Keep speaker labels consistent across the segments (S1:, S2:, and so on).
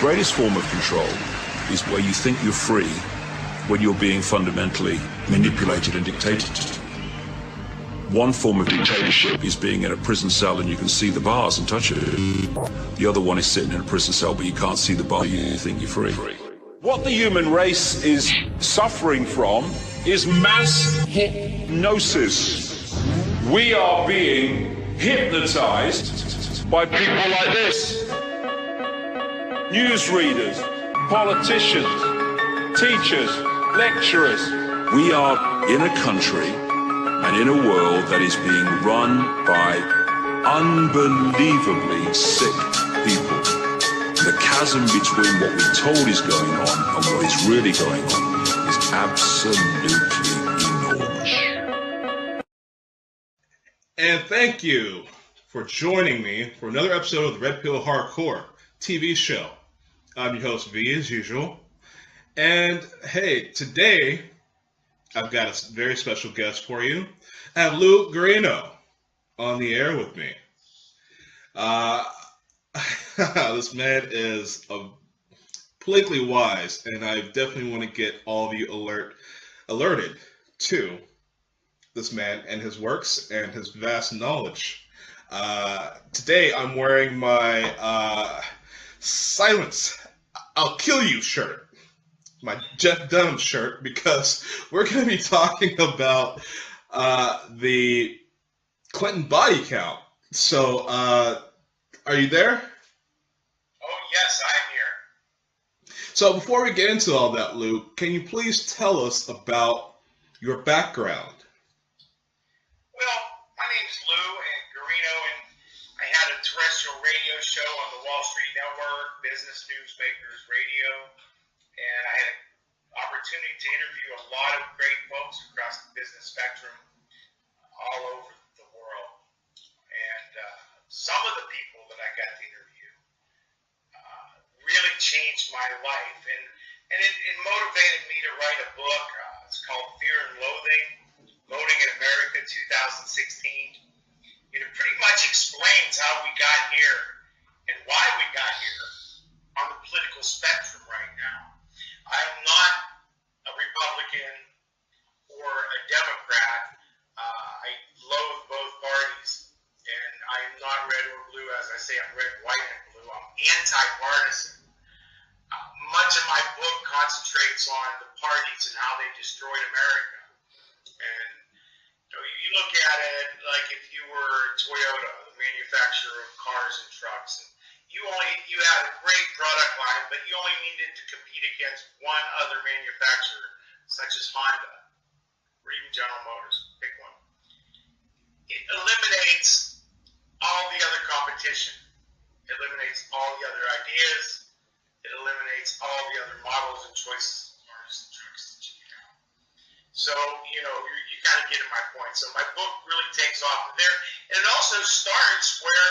S1: greatest form of control is where you think you're free when you're being fundamentally manipulated and dictated. One form of dictatorship is being in a prison cell and you can see the bars and touch it. The other one is sitting in a prison cell but you can't see the bar, you think you're free. What the human race is suffering from is mass hypnosis. We are being hypnotized by people like this. Newsreaders, politicians, teachers, lecturers. We are in a country and in a world that is being run by unbelievably sick people. The chasm between what we're told is going on and what is really going on is absolutely enormous.
S2: And thank you for joining me for another episode of the Red Pill Hardcore TV show. I'm your host, V, as usual. And hey, today I've got a very special guest for you. I have Lou Garino on the air with me. This man is politically wise, and I definitely want to get all of you alerted to this man and his works and his vast knowledge. Today I'm wearing my Silence, I'll Kill You shirt, my Jeff Dunham shirt, because we're going to be talking about the Clinton body count. So, are you there?
S3: Oh, yes, I'm here.
S2: So before we get into all that, Lou, can you please tell us about your background?
S3: Well, my name's Lou Garino, and I had a terrestrial radio show on the Wall Street Network, Business Newsmakers Radio, and I had an opportunity to interview a lot of great folks across the business spectrum all over the world. And some of the people that I got to interview really changed my life, and it motivated me to write a book. It's called Fear and Loathing in America 2016. It pretty much explains how we got here and why we got here on the political spectrum right now. I am not a Republican or a Democrat. I loathe both parties, and I am not red or blue. As I say, I'm red, white, and blue. I'm anti-partisan. Much of my book concentrates on the parties and how they destroyed America. And you look at it like if you were Toyota, the manufacturer of cars and trucks, and you had a great product line, but you only needed to compete against one other manufacturer, such as Honda or even General Motors. Pick one. It eliminates all the other competition. It eliminates all the other ideas. It eliminates all the other models and choices of cars and trucks that you have. So, you kind of get at my point. So my book really takes off from there. And it also starts where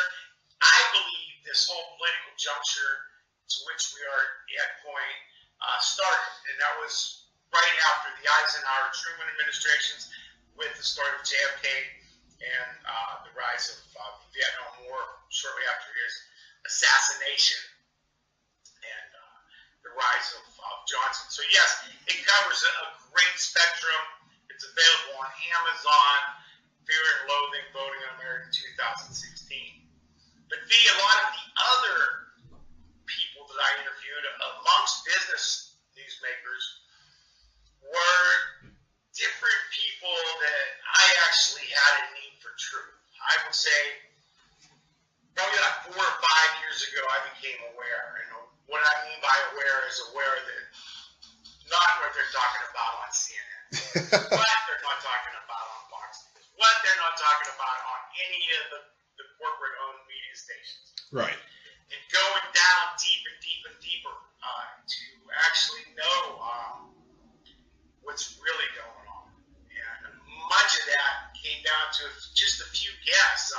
S3: I believe this whole political juncture to which we are at point started. And that was right after the Eisenhower-Truman administrations with the start of JFK and the rise of the Vietnam War shortly after his assassination. And the rise of Johnson. So yes, it covers a great spectrum. It's available on Amazon. Fear and Loathing, Voting on America 2016. But a lot of the other people that I interviewed amongst business newsmakers were different people that I actually had a need for truth. I would say probably like 4 or 5 years ago, I became aware. And what I mean by aware is aware that not what they're talking about on CNN, what they're not talking about on Fox News, what they're not talking about on any of the corporate-owned media stations.
S2: Right.
S3: And going down deep and deep and deeper to actually know what's really going on. And much of that came down to just a few guests.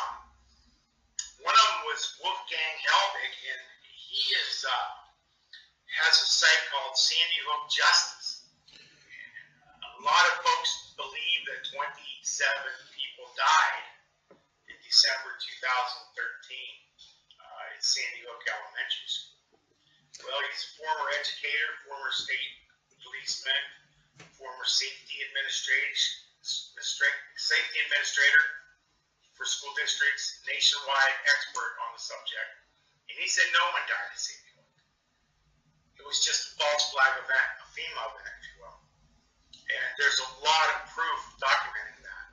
S3: One of them was Wolfgang Helbig, and he has a site called Sandy Hook Justice. And a lot of folks believe that 27 people died in December 2013 at Sandy Hook Elementary School. Well, he's a former educator, former state policeman, former safety administrator for school districts, nationwide expert on the subject. And he said no one died at Sandy Hook. It was just a false flag event, a FEMA event, if you will. And there's a lot of proof documenting that.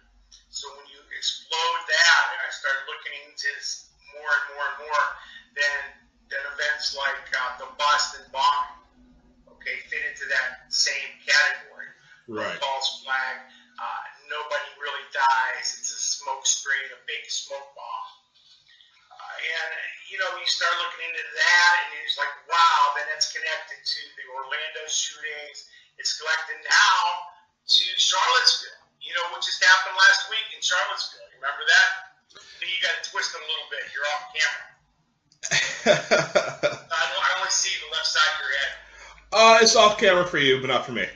S3: So when you explode that, and I started looking into this more and more and more, then events like the Boston bombing, okay, fit into that same category.
S2: Right.
S3: False flag. Nobody really dies. It's a smoke screen, a big smoke bomb. And, you know, you start looking into that, and it's like, wow, then it's connected to the Orlando shootings. It's connected now to Charlottesville, you know, what just happened last week in Charlottesville. You remember that? So you got to twist them a little bit. You're off camera. I only see the left side of your head.
S2: It's off camera for you, but not for me.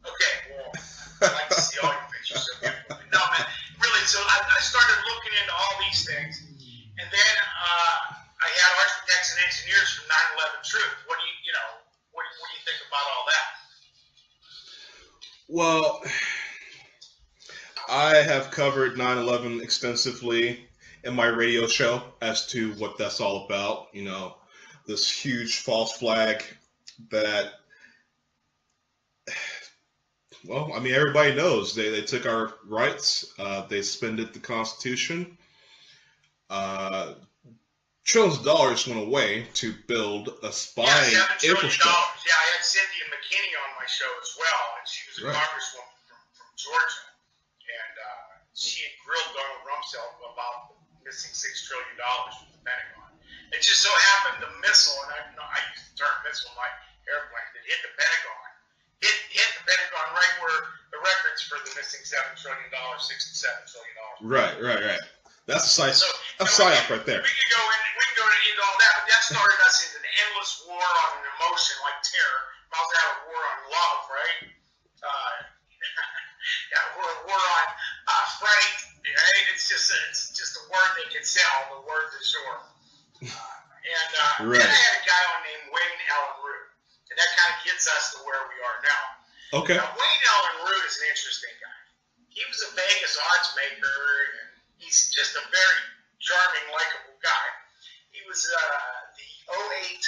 S3: Okay, well, I like to see all your pictures. So beautiful. No, man, really, so I started looking into all these things, and then I had architects and engineers from 9/11 Truth. What do you think about all that?
S2: Well, I have covered 9/11 extensively in my radio show as to what that's all about. You know, this huge false flag that, well, I mean, everybody knows they took our rights. They suspended the Constitution. Trillions of dollars went away to build a spying infrastructure.
S3: Yeah, I had Cynthia McKinney on my show as well, and she was a congresswoman from Georgia, and she had grilled Donald Rumsfeld about the missing $6 trillion from the Pentagon. It just so happened the missile, and I use the term missile, my airplane, that hit the Pentagon. Hit the Pentagon right where the records for the missing $7 trillion, $6 to $7 trillion.
S2: Right. That's a psyop right there.
S3: We can go into all that, but that started us into an endless war on an emotion like terror. About to have a war on love, right? War on fright. Right? It's just a word they can sell. The word is short. Then I had a guy named Wayne Allen Root, and that kind of gets us to where we are now.
S2: Okay.
S3: Now, Wayne Allen Root is an interesting guy. He was a Vegas odds maker, and he's just a very charming, likable guy. He was the 2008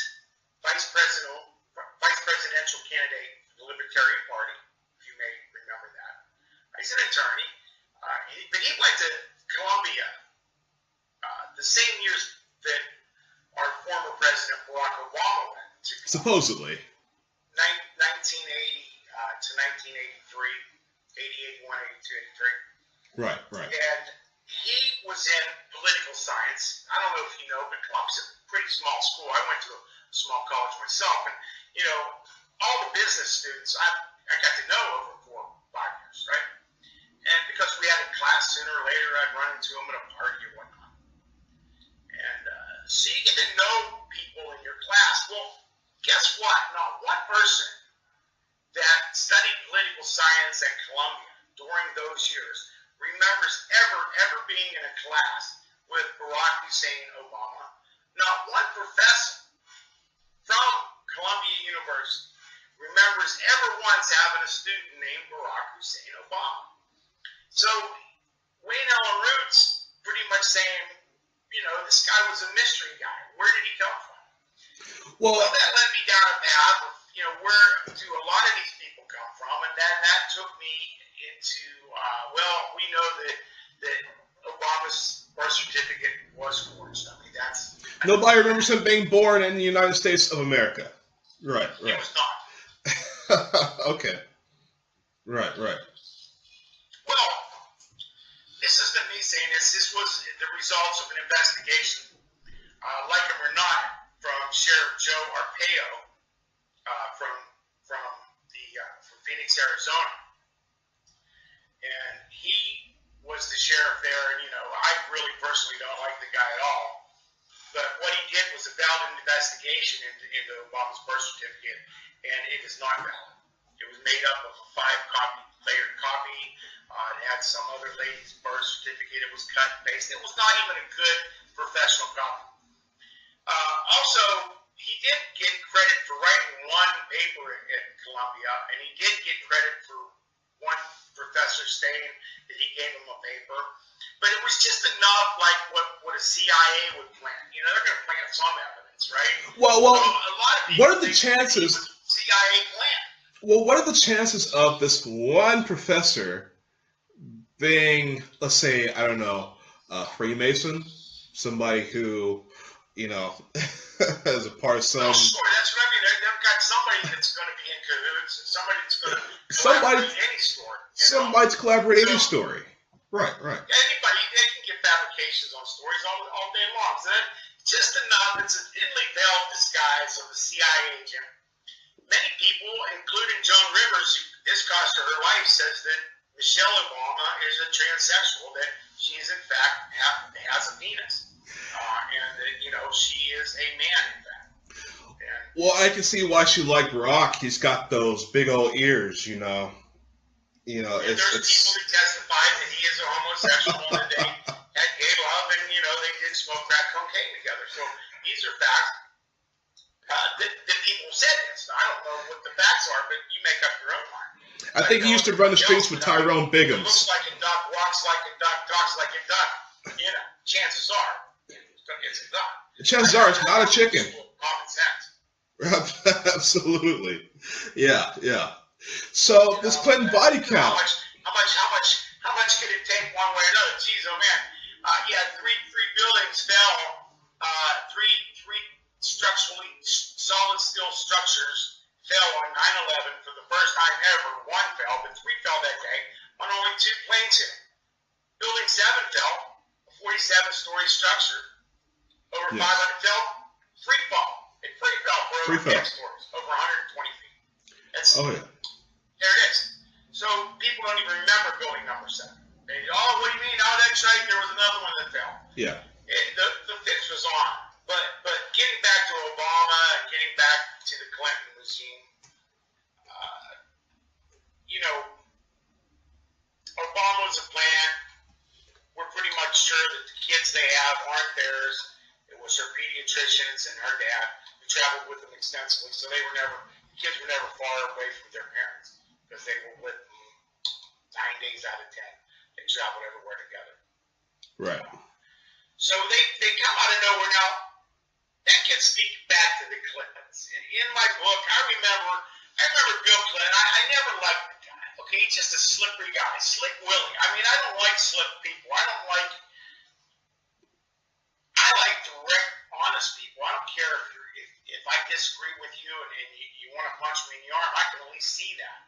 S3: vice presidential candidate for the Libertarian Party, if you may remember that. He's an attorney, but he went to Columbia the same years that our former president Barack Obama went to.
S2: Supposedly.
S3: 1980 to 1983, 80, 81, 82, 83.
S2: Right.
S3: And he was in political science. I don't know if you know, but Columbia's a pretty small school. I went to a small college myself, and you know, all the business students I got to know over 4 or 5 years, right? And because we had a class, sooner or later I'd run into them at a party or whatnot. And so you get to know people in your class. Well, guess what? Not one person that studied political science at Columbia during those years remembers ever being in a class with Barack Hussein Obama. Not one professor from Columbia University remembers ever once having a student named Barack Hussein Obama. So Wayne Allen Root's pretty much saying, you know, this guy was a mystery guy. Where did he come from? Well, that led me down a path of, you know, where do a lot of these people come from, and that took me into, we know that Obama's birth certificate was forged. I mean,
S2: nobody remembers him being born in the United States of America. Right.
S3: He was not.
S2: Okay. Right.
S3: Well, this isn't me saying this. This was the results of an investigation, like it or not, from Sheriff Joe Arpaio from Phoenix, Arizona. And he was the sheriff there, and, you know, I really personally don't like the guy at all. But what he did was a valid investigation into Obama's birth certificate, and it is not valid. It was made up of a 5-layered copy. It had some other lady's birth certificate. It was cut and pasted. It was not even a good professional copy. Also, he did get credit for writing one paper at Columbia, and he did get credit for one professor saying that he gave him a paper. But it was just enough like what a CIA would plant. You know, they're going to plant some evidence, right?
S2: Well,
S3: so a lot of people
S2: what are the chances?
S3: CIA plant.
S2: Well, what are the chances of this one professor being, let's say, I don't know, a Freemason, somebody who, you know, as a part of some.
S3: Oh, sure, that's what I mean. They've got somebody that's going to be in cahoots, and somebody that's going to collaborate any story.
S2: Somebody to collaborate any story. Right.
S3: Anybody, they can get fabrications on stories all day long. So that just enough. It's a thinly veiled disguise of a CIA agent. Many people, including Joan Rivers, who this cost her her life, says that Michelle Obama is a transsexual, that she is in fact has a penis, and that she is a man in fact.
S2: Well, I can see why she liked Rock. He's got those big old ears, there's people
S3: who testified that he is a homosexual and that they had gay love and, they did smoke crack cocaine together. So these are facts that people said this. I don't know what the facts are, but you make up your own mind.
S2: I think he used to run the streets with Tyrone Biggums.
S3: Looks like a duck, walks like a duck, talks like a duck. Chances are it's a duck.
S2: Chances are it's not a chicken.
S3: Common sense.
S2: Absolutely. Yeah. So this Clinton body count.
S3: How much could it take one way or another? Geez, oh man. Three buildings fell. Three structurally solid steel structures fell on 9/11 for the first time ever. One fell, but three fell that day when only two planes hit. Building 7 fell, a 47-story structure. Over 500 fell, free fall. It free fell for over 10 stories, over 120 feet. There it is. So people don't even remember building number 7. What do you mean? Oh, that's right. There was another one that fell.
S2: Yeah.
S3: The fix was on. But getting back to Obama and getting back to the Clinton regime, Obama's a plan. We're pretty much sure that the kids they have aren't theirs. It was her pediatricians and her dad who traveled with them extensively, so kids were never far away from their parents because they were with them 9 days out of 10. They traveled everywhere together.
S2: Right.
S3: So they come out of nowhere. Now, that gets me back to the Clintons. In my book, I remember Bill Clinton. I never liked the guy. Okay, he's just a slippery guy. Slick Willie. I mean, I don't like slick people. I like direct, honest people. I don't care if I disagree with you and you want to punch me in the arm. I can at least see that.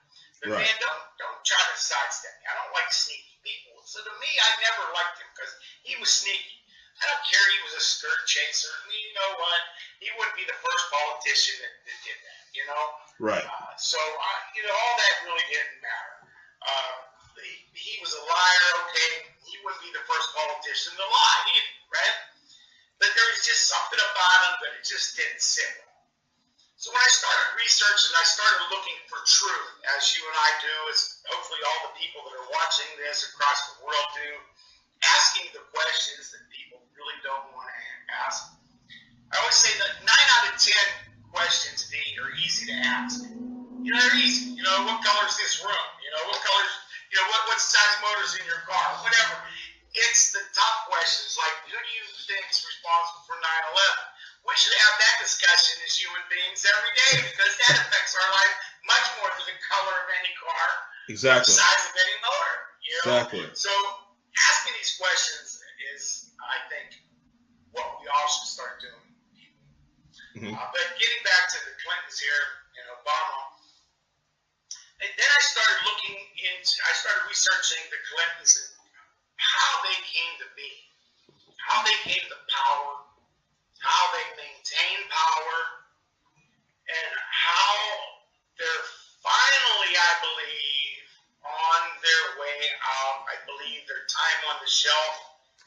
S3: But man, don't try to sidestep me. I don't like sneaky people. So to me, I never liked him because he was sneaky. I don't care he was a skirt chaser. You know what? He wouldn't be the first politician that did that,
S2: Right.
S3: All that really didn't matter. He was a liar, okay? He wouldn't be the first politician to lie either, right? But there was just something about him that it just didn't sit well. So when I started researching, I started looking for truth, as you and I do, as hopefully all the people that are watching this across the world do, asking the questions that people really don't want to ask. I always say that 9 out of 10 questions are easy to ask. They're easy. What color is this room? What colors, what size motor's in your car? Whatever. It's the tough questions like, who do you think is responsible for 9/11? We should have that discussion as human beings every day because that affects our life much more than the color of any car,
S2: exactly,
S3: the size of any motor.
S2: Exactly.
S3: So asking these questions is, I think, what we all should start doing.
S2: Mm-hmm.
S3: But getting back to the Clintons here and Obama, and then I started researching the Clintons and how they came to be, how they came to power, how they maintained power, and how they're finally, I believe, on their way out. I believe their time on the shelf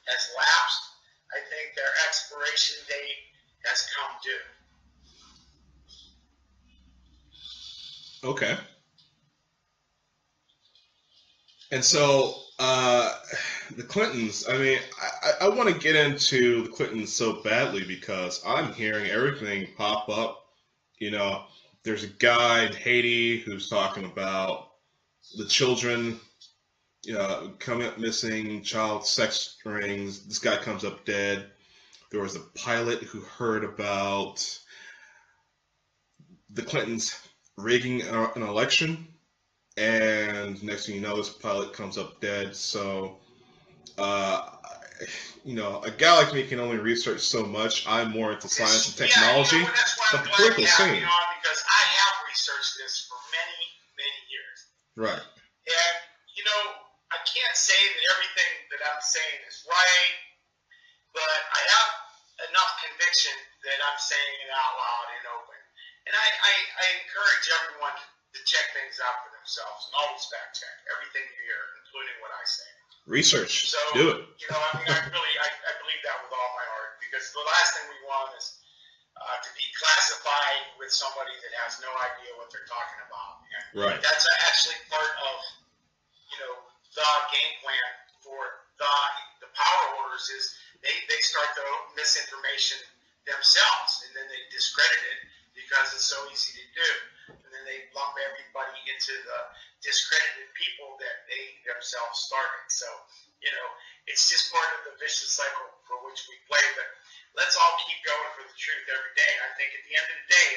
S3: has lapsed. I think their expiration date has come due.
S2: Okay. And so The Clintons, I mean, I want to get into the Clintons so badly because I'm hearing everything pop up. You know, there's a guy in Haiti who's talking about the children, coming up missing, child sex rings. This guy comes up dead. There was a pilot who heard about the Clintons rigging an election, and next thing you know, this pilot comes up dead. So, a guy like me can only research so much. I'm more into science and technology,
S3: yeah, that's why
S2: but the political scene.
S3: Because I have researched this for many, many years.
S2: Right.
S3: And, I can't say that everything that I'm saying is right, but I have enough conviction that I'm saying it out loud and open. And I encourage everyone to check things out for themselves and always fact check everything you hear, including what I say.
S2: Research.
S3: So,
S2: do it.
S3: I believe that with all my heart, because the last thing we want is to be classified with somebody that has no idea what they're talking about. And
S2: right.
S3: That's actually part of, the game plan for the power holders is they start the misinformation themselves, and then they discredit it because it's so easy to do. And then they lump everybody into the discredited people that they themselves started. So, it's just part of the vicious cycle for which we play. But let's all keep going for the truth every day. And I think at the end of the day,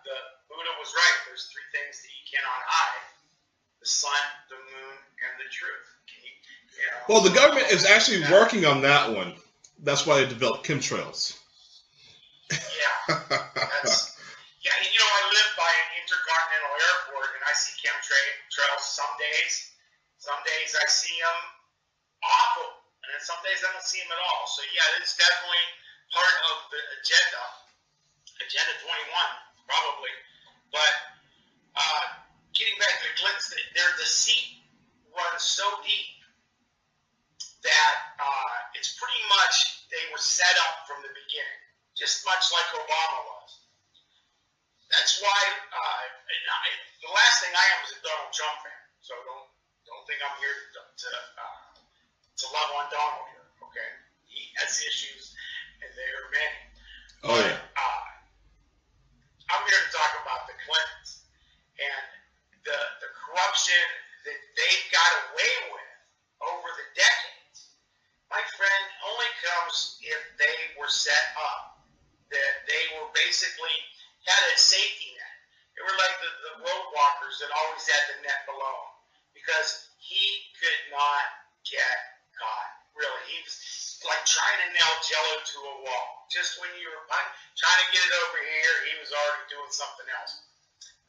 S3: the Buddha was right. There's three things that you cannot hide: the sun, the moon, and the truth.
S2: Well, the government is actually working on that one. That's why they developed chemtrails.
S3: Yeah. I live by an intercontinental airport, and I see chemtrails some days. Some days I see them awful, and then some days I don't see them at all. So, yeah, it's definitely part of the Agenda 21, probably. But getting back to the Clintons, their deceit runs so deep that it's pretty much they were set up from the beginning, just much like Obama was. That's why the last thing I am is a Donald Trump fan. So don't think I'm here to love on Donald here. Okay, he has issues, and there are many.
S2: Oh yeah.
S3: I'm here to talk about the Clintons and the corruption that they've got away with over the decades. My friend, only comes if they were set up, that they were basically had a safety net. They were like the road walkers that always had the net below them, because he could not get caught. Really, he was like trying to nail Jello to a wall. Just when you were trying to get it over here, he was already doing something else.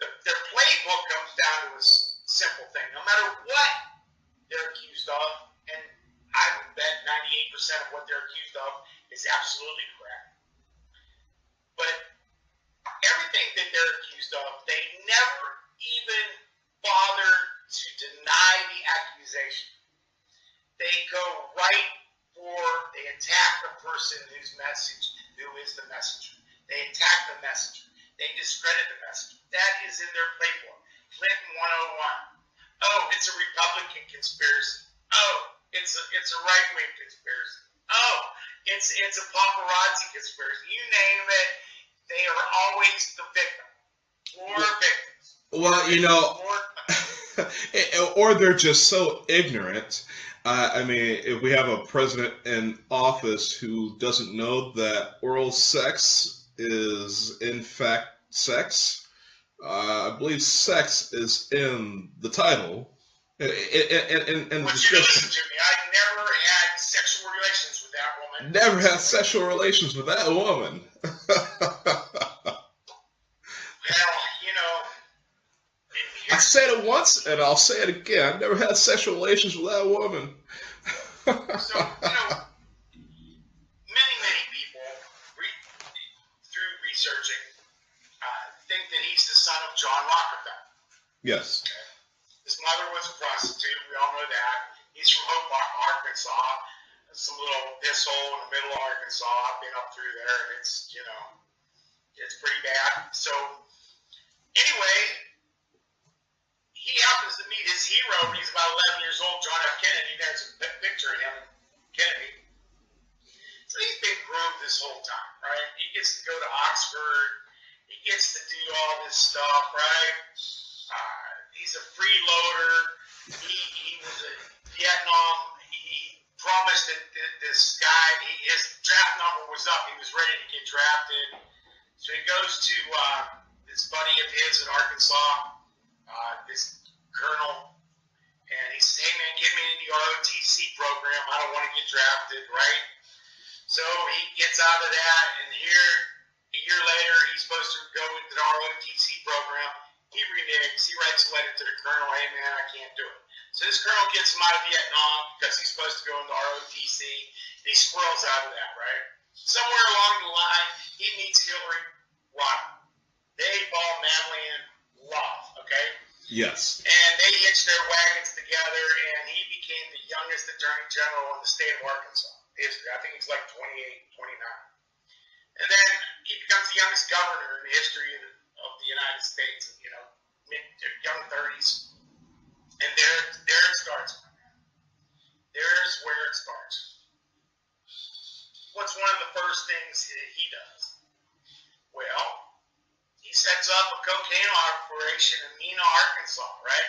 S3: Their playbook comes down to a simple thing. No matter what they're accused of, and I would bet 98% of what they're accused of is absolutely correct. But everything that they're accused of, they never even bother to deny the accusation. They go right for, they attack the person who is the messenger. They attack the messenger. They discredit the messenger. That is in their playbook. Clinton 101. Oh, it's a Republican conspiracy. Oh, it's a right-wing conspiracy. Oh, it's a paparazzi conspiracy. You name it, they are always the victim or victims.
S2: Well, or they're just so ignorant. I mean, if we have a president in office who doesn't know that oral sex is in fact sex, I believe sex is in the title. And the description.
S3: Listen to me. I never had sexual relations with that woman.
S2: Never had sexual relations with that woman. I said it once, and I'll say it again. I never had sexual relations with that woman.
S3: So, many people, through researching, think that he's the son of John Rockefeller.
S2: Yes.
S3: Okay. His mother was a prostitute. We all know that. He's from Hope, Arkansas. Some little piss hole in the middle of Arkansas. I've been up through there, and it's pretty bad. So, anyway, he happens to meet his hero when he's about 11 years old, John F. Kennedy. There's a picture of him and Kennedy. So he's been groomed this whole time, right? He gets to go to Oxford. He gets to do all this stuff, right? He's a freeloader. He was a Vietnam. He promised that this guy, his draft number was up. He was ready to get drafted. So he goes to this buddy of his in Arkansas, this colonel, and he says, hey man, get me in the ROTC program. I don't want to get drafted, right? So he gets out of that, and here, a year later, he's supposed to go into the ROTC program. He reneges. He writes a letter to the colonel, hey man, I can't do it. So this colonel gets him out of Vietnam because he's supposed to go into ROTC. He squirrels out of that, right? Somewhere along the line, he meets Hillary Rodham. They fall madly in love, okay?
S2: Yes.
S3: And they hitch their wagons together, and he became the youngest attorney general in the state of Arkansas. History. I think he's like 28, 29. And then he becomes the youngest governor in the history of the United States, young 30s. And there it starts. There's where it starts. What's one of the first things he does? Well, he sets up a cocaine operation in Mena, Arkansas, right?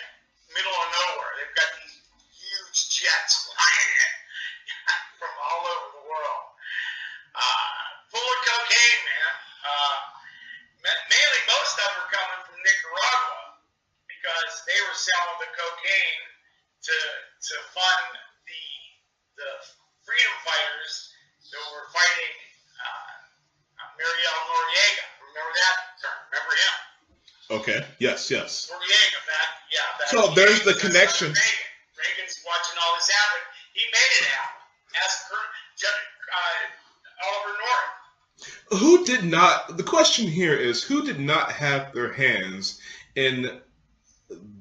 S3: Middle of nowhere. They've got these huge jets flying in from all over the world. Full of cocaine, man. Mainly most of them were coming from Nicaragua because they were selling the cocaine to fund the freedom fighters that were fighting Mariel Noriega. Remember that term? Remember him?
S2: Okay. Yes.
S3: Noriega, back.
S2: So there's the connection.
S3: Reagan's watching all this happen. He made it happen. As Oliver North.
S2: Who did not? The question here is who did not have their hands in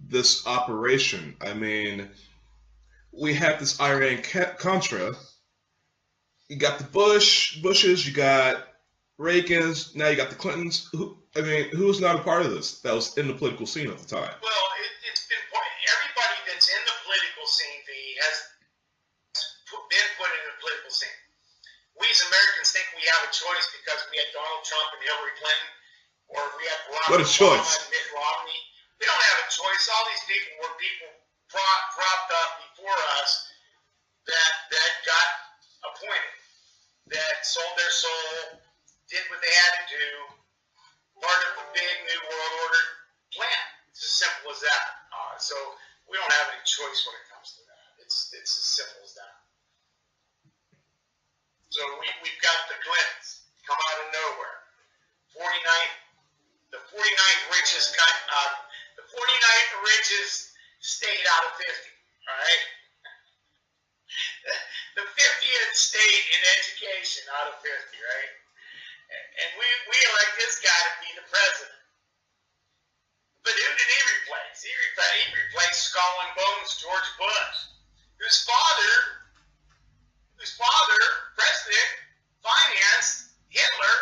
S2: this operation? I mean, we had this Iran-Contra. You got the Bushes, you got Reagan's, now you got the Clintons. Who was not a part of this that was in the political scene at the time?
S3: Well, it's been everybody that's in the political scene has been put in the political scene. We as Americans think we have a choice because we had Donald Trump and Hillary Clinton, or we had Barack Obama and Mitt Romney. We don't have a choice. All these people were people propped up before us that got appointed, that sold their soul, did what they had to do, part of the big New World Order plan. It's as simple as that. So we don't have any choice when it comes to that. It's as simple as that. So we've got the Clintons come out of nowhere. 49th richest state out of 50. All right. The 50th state in education out of 50, right? And we elect this guy to be the president. But who did he replace? He replaced Skull and Bones George Bush, whose father, president, financed Hitler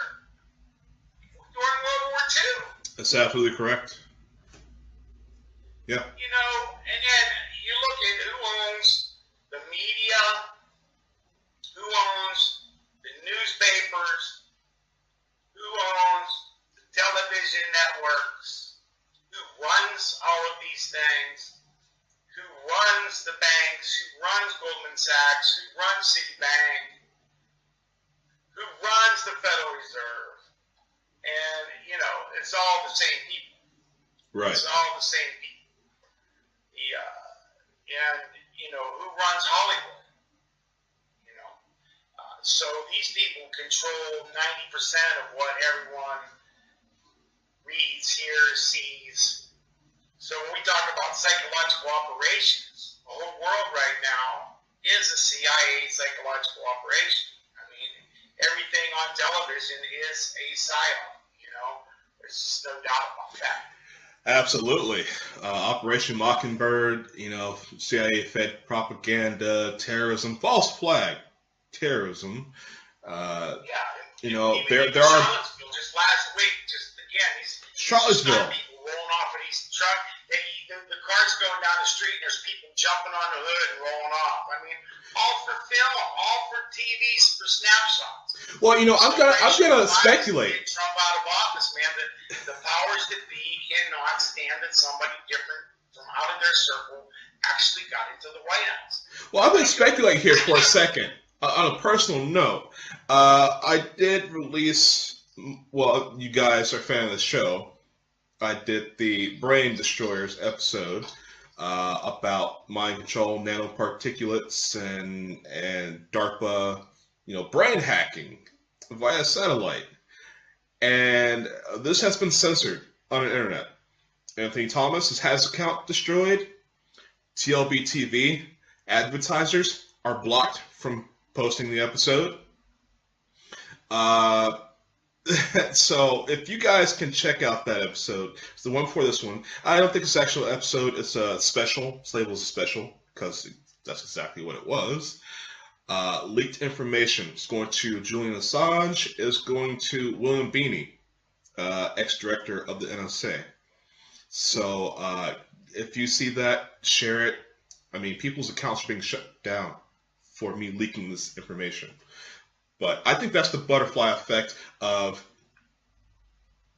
S3: during World War II.
S2: That's absolutely correct. Yeah.
S3: And then you look at who owns the media, who owns the newspapers, who owns the television networks, who runs all of these things, who runs the banks, who runs Goldman Sachs, who runs Citibank, who runs the Federal Reserve. And, it's all the same people.
S2: Right.
S3: It's all the same people. Who runs Hollywood? So these people control 90% of what everyone reads, hears, sees. So when we talk about psychological operations, the whole world right now is a CIA psychological operation. I mean, everything on television is a psyop, There's just no doubt about that.
S2: Absolutely. Operation Mockingbird, CIA-fed propaganda, terrorism, false flag terrorism. There are
S3: Charlottesville just last week, these
S2: Charlottesville.
S3: people rolling off of these trucks. The car's going down the street and there's people jumping on the hood and rolling off. I mean, all for film, all for TV, for snapshots.
S2: Well, I'm gonna speculate.
S3: Trump out of office, man. The powers that be cannot stand that somebody different from out of their circle actually got into the White House.
S2: Well, I'm gonna speculate here for a second. On a personal note, I did release. Well, you guys are a fan of the show. I did the Brain Destroyers episode about mind control, nanoparticulates, and DARPA, brain hacking via satellite. And this has been censored on the internet. Anthony Thomas has had his account destroyed. TLBTV advertisers are blocked from posting the episode. So if you guys can check out that episode, it's the one before this one. I don't think it's an actual episode. It's a special. It's labeled as a special because that's exactly what it was. Leaked information. It's going to Julian Assange. It's going to William Beeney, ex-director of the NSA. So if you see that, share it. I mean, people's accounts are being shut down for me leaking this information. But I think that's the butterfly effect of,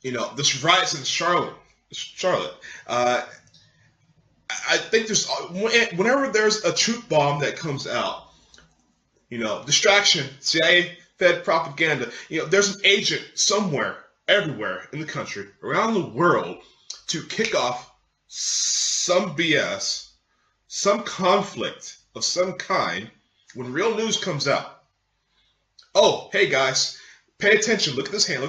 S2: this riots in Charlotte. I think whenever there's a truth bomb that comes out, distraction, CIA, Fed propaganda, there's an agent somewhere, everywhere in the country, around the world, to kick off some BS, some conflict of some kind when real news comes out. Oh, hey guys, pay attention. Look at this hand.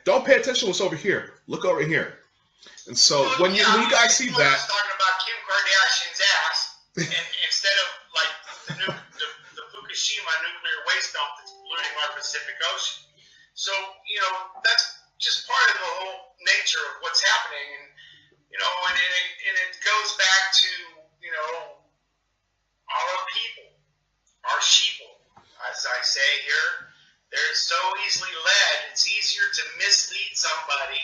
S2: Don't pay attention to what's over here. Look over here. And so when you guys see that,
S3: talking about Kim Kardashian's ass, and instead of like the Fukushima nuclear waste dump that's polluting our Pacific Ocean. So that's just part of the whole nature of what's happening, and it goes back to our people, our sheeple. As I say here, they're so easily led. It's easier to mislead somebody,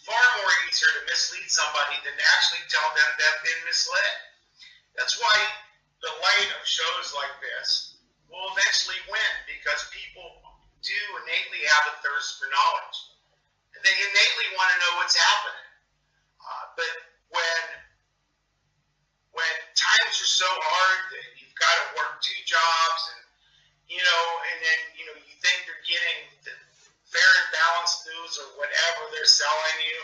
S3: far more easier to mislead somebody than to actually tell them they've been misled. That's why the light of shows like this will eventually win, because people do innately have a thirst for knowledge. And they innately want to know what's happening. But when times are so hard that you've got to work 2 jobs and then you think you're getting the fair and balanced news or whatever they're selling you,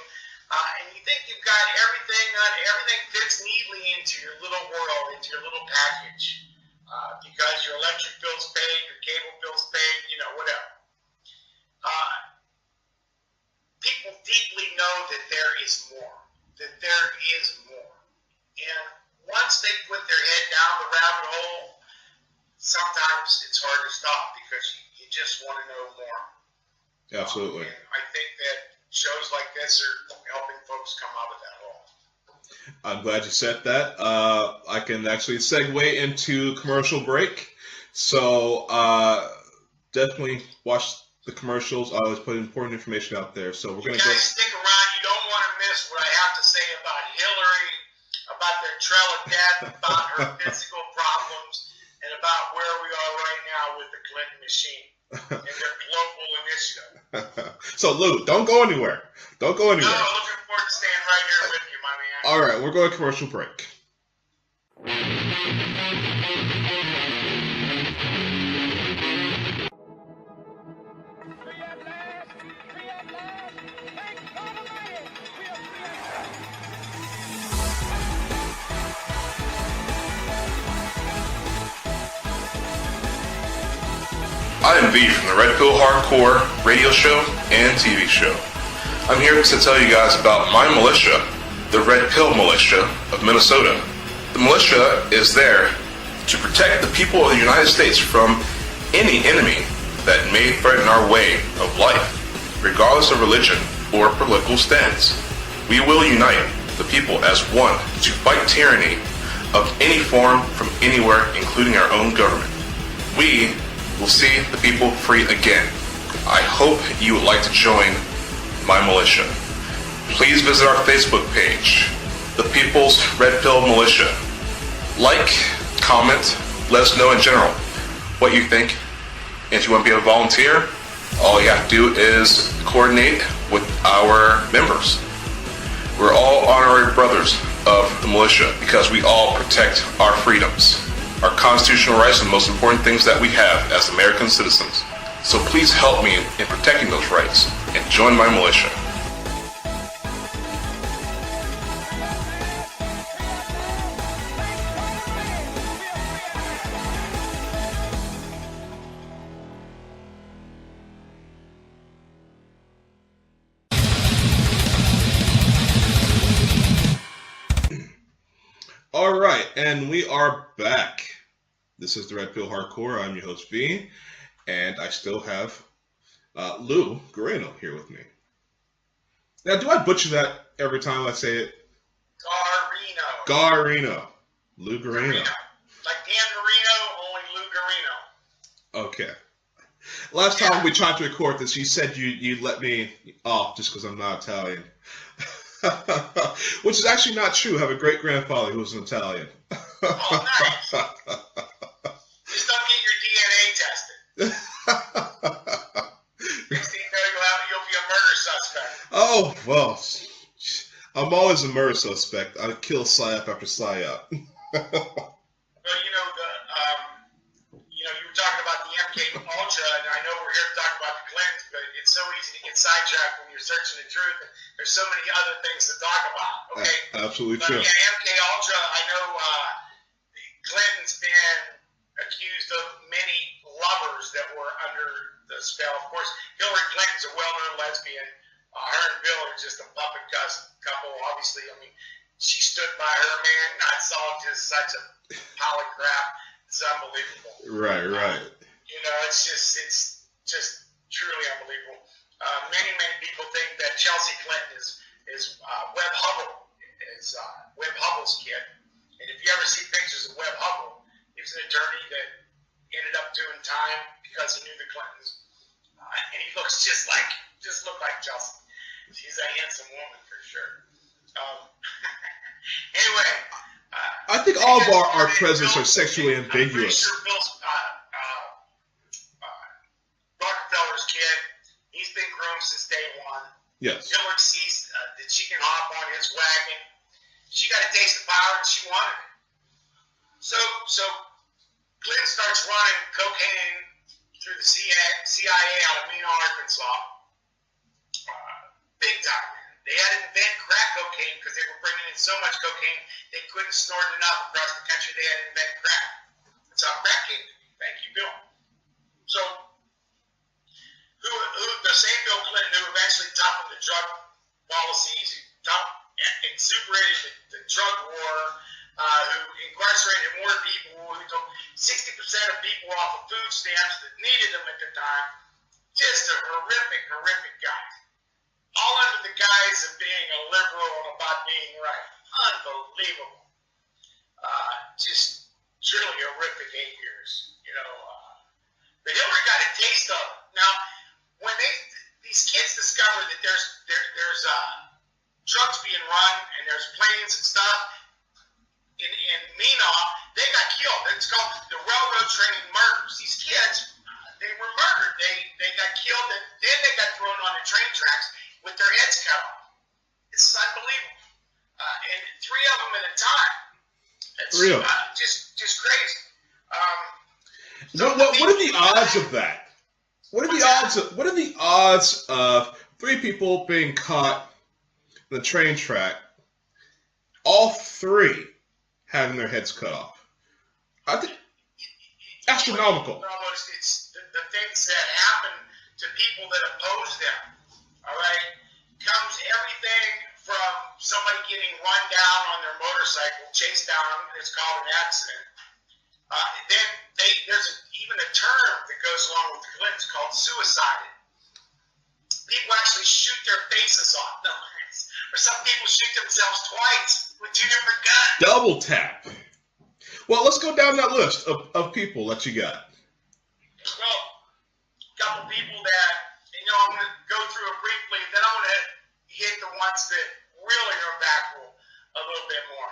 S3: and you think you've got everything fits neatly into your little world, into your little package, because your electric bill's paid, your cable bill's paid, whatever. People deeply know that there is more, and once they put their head down the rabbit hole, sometimes it's hard to stop because you just want to know more.
S2: Absolutely.
S3: And I think that shows like this are helping folks come out of that hole.
S2: I'm glad you said that. I can actually segue into commercial break. So definitely watch the commercials. I always put important information out there. So we're going to go.
S3: Stick around. You don't want to miss what I have to say about Hillary, about their trail of death, about her physical problems, and about where we are right now with the Clinton machine and their global initiative.
S2: So, Lou, don't go anywhere. No, looking forward
S3: to staying right here with you, my man.
S2: All right, we're going to commercial break.
S4: I am V from the Red Pill Hardcore radio show and TV show. I'm here to tell you guys about my militia, the Red Pill Militia of Minnesota. The militia is there to protect the people of the United States from any enemy that may threaten our way of life, regardless of religion or political stance. We will unite the people as one to fight tyranny of any form from anywhere, including our own government. We will see the people free again. I hope you would like to join my militia. please visit our Facebook page, The People's Red Pill Militia. Like, comment, let us know in general what you think. And if you want to be a volunteer, all you have to do is coordinate with our members. We're all honorary brothers of the militia because we all protect our freedoms, our constitutional rights, and the most important things that we have as American citizens. So please help me in protecting those rights and join my militia.
S2: All right, and we are back. This is the Red Pill Hardcore. I'm your host, V, and I still have Lou Garino here with me. Now, do I butcher that every time I say it? Garino. Lou Garino.
S3: Like Dan Marino, only Lou Garino.
S2: Okay. Last time we tried to record this, you said you'd let me off just because I'm not Italian. Which is actually not true. I have a great-grandfather who was an Italian.
S3: Oh, nice. Just don't get your DNA tested. Next thing you know, you'll be a murder suspect.
S2: Oh, well, I'm always a murder suspect. I kill psyop after psyop.
S3: Well, you were talking about the MK Ultra, and I know we're here to talk about the Clintons, but it's so easy to get sidetracked when you're searching the truth. There's so many other things to talk about. Okay,
S2: absolutely
S3: but
S2: true.
S3: Yeah, MK Ultra. I know the Clintons been accused of many lovers that were under the spell. Of course, Hillary Clinton's a well-known lesbian. Her and Bill are just a puppet couple. Obviously, I mean, she stood by her man. It's all just such a pile of crap. It's unbelievable.
S2: Right.
S3: It's just truly unbelievable. Many people think that Chelsea Clinton is Webb Hubble's kid. And if you ever see pictures of Webb Hubble, he was an attorney that ended up doing time because he knew the Clintons. And he looks just looked like Chelsea. She's a handsome woman for sure. Anyway.
S2: I think all of our presidents are sexually ambiguous.
S3: I'm pretty sure Bill's Rockefeller's kid. He's been groomed since day one.
S2: Yes.
S3: Hillary sees that she can hop on his wagon. She got a taste of power and she wanted it. So Clinton starts running cocaine through the CIA out of Mena, Arkansas. Big time. They had to invent crack cocaine because they were bringing in so much cocaine they couldn't snort enough across the country. They had to invent crack. That's how crack came to be. Thank you, Bill. So, who the same Bill Clinton who eventually toppled the drug policies, exuberated the drug war, who incarcerated more people, who took 60% of people off of food stamps that needed them at the time. Just a horrific guy. All under the guise of being a liberal and about being right. Unbelievable. Just truly horrific 8 years. But Hillary got a taste of it. Now, when these kids discover that there's drugs being run and there's planes and stuff in Mena, they got killed. It's called the railroad train murders. These kids, they were murdered. They got killed and then they got thrown on the train tracks with their heads cut off. It's unbelievable. And 3 of them at a time. It's just crazy.
S2: What are the odds of that? What are the odds of 3 people being caught in the train track, all 3 having their heads cut off? I think astronomical.
S3: It's the things that happen to people that oppose them. All right, comes everything from somebody getting run down on their motorcycle, chased down, and it's called an accident. Then there's even a term that goes along with the Clintons called suicide. People actually shoot their faces off. No, or some people shoot themselves twice with 2 different guns.
S2: Double tap. Well, let's go down that list of people that you got.
S3: Well, a couple people that, I'm going to go through it briefly, then I'm going to hit the wants to really go back a little bit more.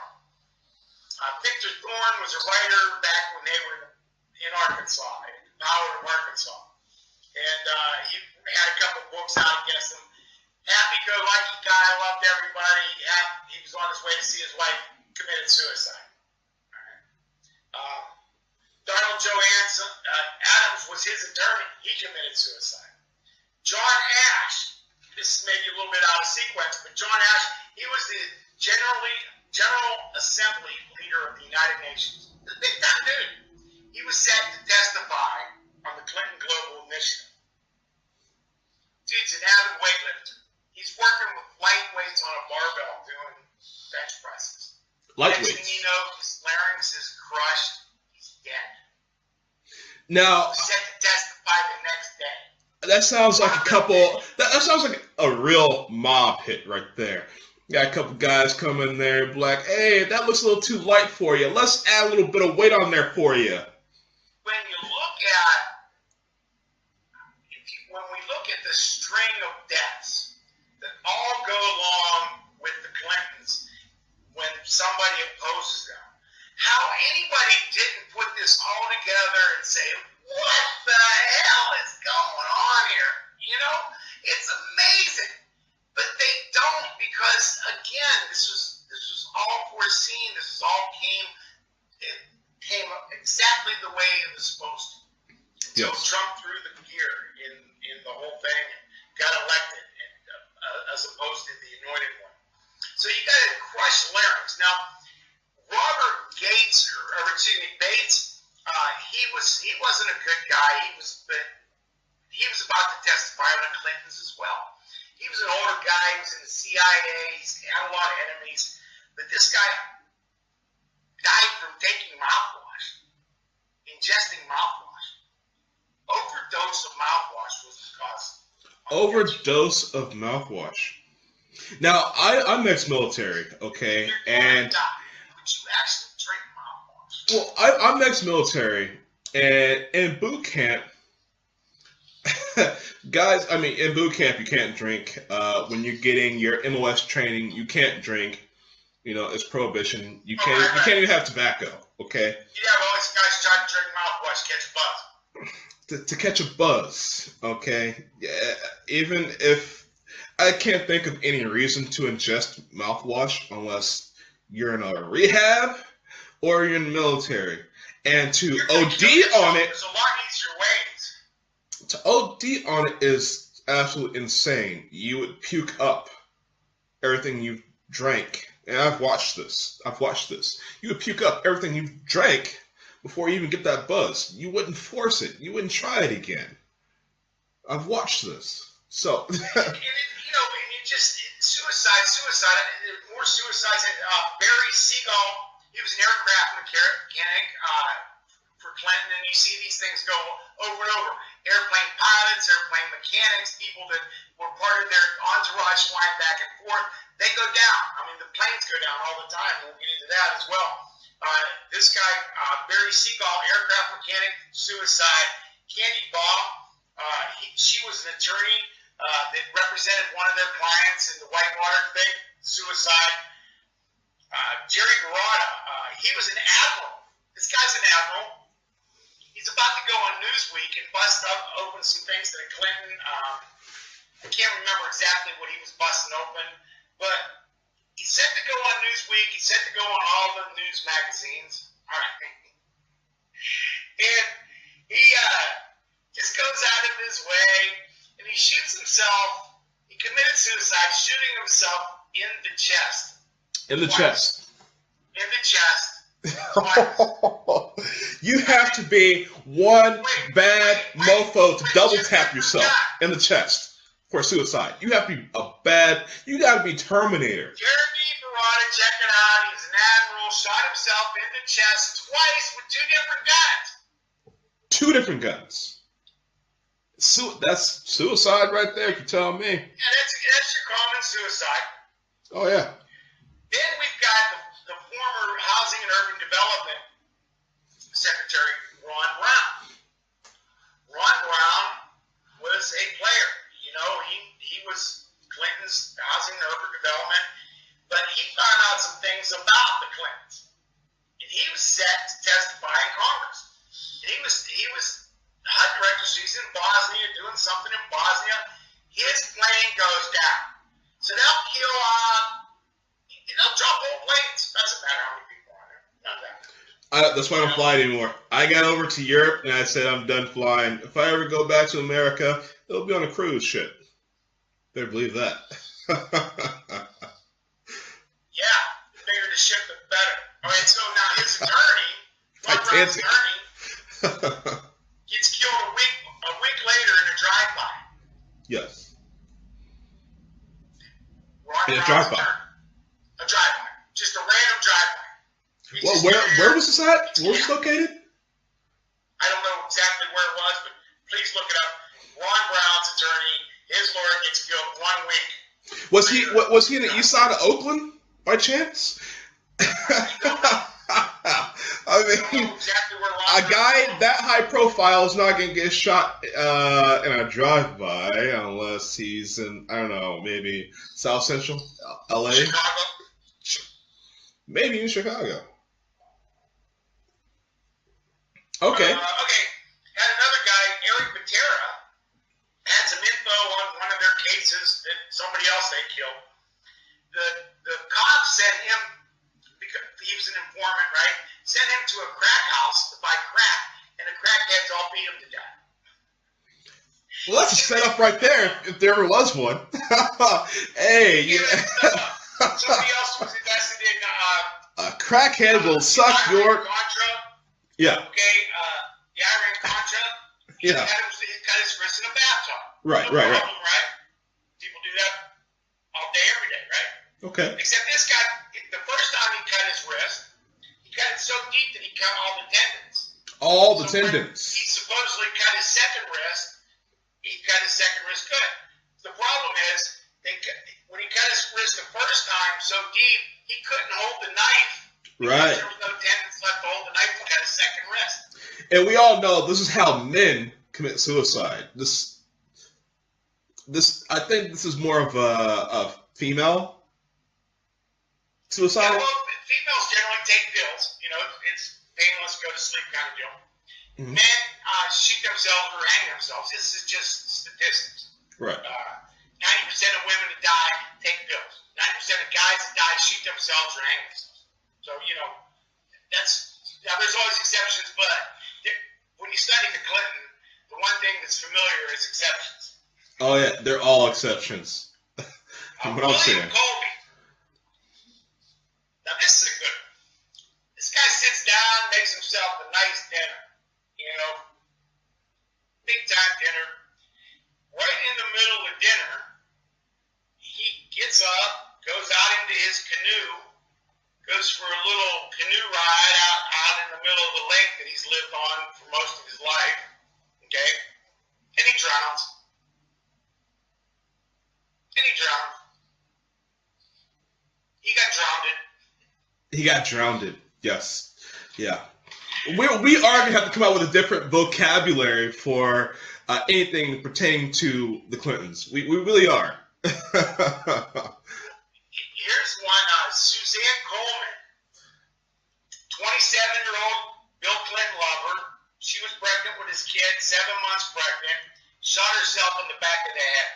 S3: Victor Thorne was a writer back when they were in Arkansas, Howard of Arkansas. And he had a couple books out against them. Happy-go-lucky guy, loved everybody. He was on his way to see his wife committed suicide. Donald Joe Adams was his attorney. He committed suicide. John Ash, this is maybe a little bit out of sequence, but John Ash, he was the General Assembly leader of the United Nations. He's a big-time dude. He was set to testify on the Clinton Global Initiative. Dude's an avid weightlifter. He's working with light weights on a barbell doing bench presses.
S2: Light
S3: Next
S2: weights.
S3: thing you know, his larynx is crushed. He's dead.
S2: Now,
S3: He's set to testify the next day.
S2: that sounds like a couple. That sounds like a real mob hit right there. Got a couple guys come in there, be like, "Hey, that looks a little too light for you. Let's add a little bit of weight on there for you."
S3: When we look at the string of deaths that all go along with the Clintons when somebody opposes them, how anybody didn't put this all together and say, what the hell is going on here? You know, it's amazing. But they don't, because again, this was all foreseen. This was all came exactly the way it was supposed to. So
S2: Yes.
S3: Trump threw the gear in the whole thing and got elected, as opposed to the anointed one. So you got to crush larynx. Now, Robert Bates, he wasn't a good guy. He was about to testify on the Clintons as well. He was an older guy. He was in the CIA. He's had a lot of enemies. But this guy died from taking mouthwash, ingesting mouthwash. Overdose of mouthwash was the cause.
S2: Overdose of mouthwash. Now, I'm ex-military, okay, and
S3: Would you actually drink mouthwash?
S2: well, I'm ex-military, and in boot camp, guys, I mean, in boot camp you can't drink. When you're getting your MOS training, you can't drink. You know, it's prohibition. You can't even have tobacco, okay?
S3: Yeah, well, these guys try to drink mouthwash, catch buzz.
S2: To catch a buzz, okay? Yeah, even if I can't think of any reason to ingest mouthwash unless you're in a rehab or you're in the military. And to OD on it,
S3: there's a lot easier ways.
S2: to OD on it is absolutely insane. You would puke up everything you drank. And I've watched this. You would puke up everything you drank before you even get that buzz. You wouldn't force it. You wouldn't try it again. I've watched this. So,
S3: Suicide, more suicides. Barry Seagull, he was an aircraft mechanic for Clinton, and you see these things go over and over. Airplane pilots, airplane mechanics, people that were part of their entourage flying back and forth, they go down. I mean, the planes go down all the time. We'll get into that as well. This guy, Barry Seagull, aircraft mechanic, suicide. Candy Baugh, she was an attorney that represented one of their clients in the Whitewater thing, suicide. Jerry Garada, he was an admiral. This guy's an admiral. He's about to go on Newsweek and bust up, open some things to the Clinton. I can't remember exactly what he was busting open, but he's set to go on Newsweek. He's set to go on all the news magazines. All right. And he just goes out of his way, and he shoots himself. He committed suicide, shooting himself in the chest.
S2: in the chest.
S3: In the chest.
S2: You have to be one bad mofo to double tap yourself in the chest for suicide. You have to be you gotta be Terminator.
S3: Jeremy Barada, check it out. He's an admiral, shot himself in the chest twice with two different guns.
S2: Two different guns. That's suicide right there, if you tell me.
S3: Yeah, that's your common suicide.
S2: Oh, yeah.
S3: Then we've got the former Housing and Urban Development Secretary, Ron Brown. Ron Brown was a player. You know, he was Clinton's Housing and Urban Development he's in Bosnia doing something in Bosnia. His plane goes down. So they'll kill, they'll drop whole planes. Doesn't matter how many people are there. Not that.
S2: That's why I don't fly anymore. I got over to Europe and I said I'm done flying. If I ever go back to America, it'll be on a cruise ship. Better believe that.
S3: Yeah, bigger the ship, the better. All right, so now his attorney, Brown's attorney, gets killed a week later in a drive-by.
S2: Yes.
S3: In
S2: a drive-by.
S3: A drive-by. Just a random drive-by.
S2: Well, where was this at? Where was it located?
S3: I don't know exactly where it was, but please look it up. Ron Brown's attorney, his lawyer gets killed 1 week.
S2: Was he in the east side of Oakland by chance? I mean,
S3: exactly where
S2: a guy that high profile is not going to get shot in a drive-by unless he's in, I don't know, maybe South Central LA?
S3: Chicago?
S2: Maybe in Chicago. Okay.
S3: Had another guy, Eric Matera, had some info on one of their cases that somebody else they killed. The cops sent him, because he was an informant, right? Sent him to a crack house to buy crack, and the crackheads all beat him to death.
S2: Well, that's a setup right there, if there ever was one. Hey, yeah.
S3: Somebody else was invested in
S2: a crackhead will suck your.
S3: Contra.
S2: Yeah.
S3: Okay, the Iran Contra. He
S2: Yeah.
S3: cut his wrist in a bathtub.
S2: Right.
S3: Right? People do that all day, every day, right?
S2: Okay.
S3: Except this guy, the first time he cut his wrist, he cut it so deep that he cut all the tendons.
S2: All the
S3: So when
S2: tendons.
S3: he supposedly cut his second wrist, he cut his second wrist good. The problem is, when he cut his wrist the first time so deep, he couldn't hold the knife.
S2: Right.
S3: There was no tendons left to hold the knife to cut his second wrist.
S2: And we all know this is how men commit suicide. This I think this is more of a female suicide.
S3: Yeah, well, females generally take pills. You know, it's painless, go to sleep kind of deal.
S2: Mm-hmm.
S3: Men shoot themselves or hang themselves. This is just statistics.
S2: Right.
S3: 90% of women that die take pills. 90% of guys that die shoot themselves or hang themselves. So, you know, there's always exceptions, but when you study the Clinton, the one thing that's familiar is exceptions.
S2: Oh yeah, they're all exceptions. From what I'm saying.
S3: Colby. Now this is a good one. This guy sits down, makes himself a nice dinner. You know, big time dinner. Right in the middle of dinner, he gets up, goes out into his canoe, goes for a little canoe ride out in the middle of the lake that he's lived on for most of his life. Okay? And he drowns.
S2: He got drowned. Yes. Yeah. We are going to have to come out with a different vocabulary for anything pertaining to the Clintons. We really are.
S3: Here's one, Suzanne Coleman, 27-year-old Bill Clinton lover. She was pregnant with his kid, 7 months pregnant, shot herself in the back of the head.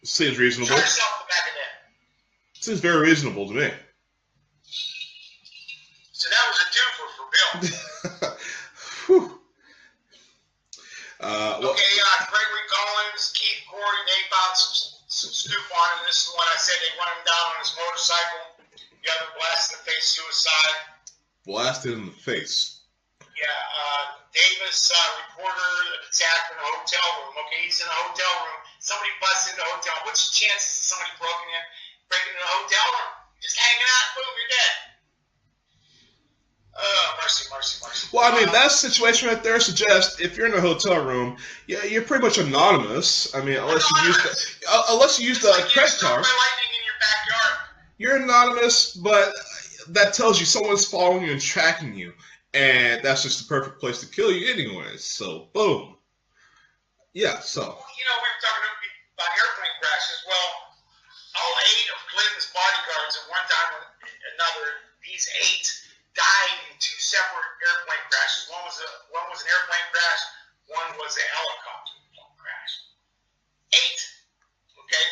S2: Seems reasonable.
S3: Shot herself in the back of the head.
S2: Seems very reasonable to me.
S3: So that was a twofer for Bill. Gregory Collins, Keith Corey, they found some scoop on him. This is the one I said they run him down on his motorcycle. The other blasted in the face suicide.
S2: Blasted in the face.
S3: Yeah, Davis, reporter attacked in a hotel room. Okay, he's in a hotel room. Somebody busts into the hotel. What's the chances of somebody breaking into a hotel room? Just hanging out, boom, you're dead. Mercy.
S2: Well, I mean, that situation right there suggests if you're in a hotel room, yeah, you're pretty much anonymous. I mean, unless you use the credit card.
S3: Lightning in your backyard.
S2: You're anonymous, but that tells you someone's following you and tracking you, and that's just the perfect place to kill you, anyways. So, boom. Yeah. So.
S3: You know, we were talking about airplane crashes. Well, all 8 of Clinton's bodyguards at one time or another, these 8 died in two separate airplane crashes. One was an airplane crash. One was a helicopter crash. 8. Okay.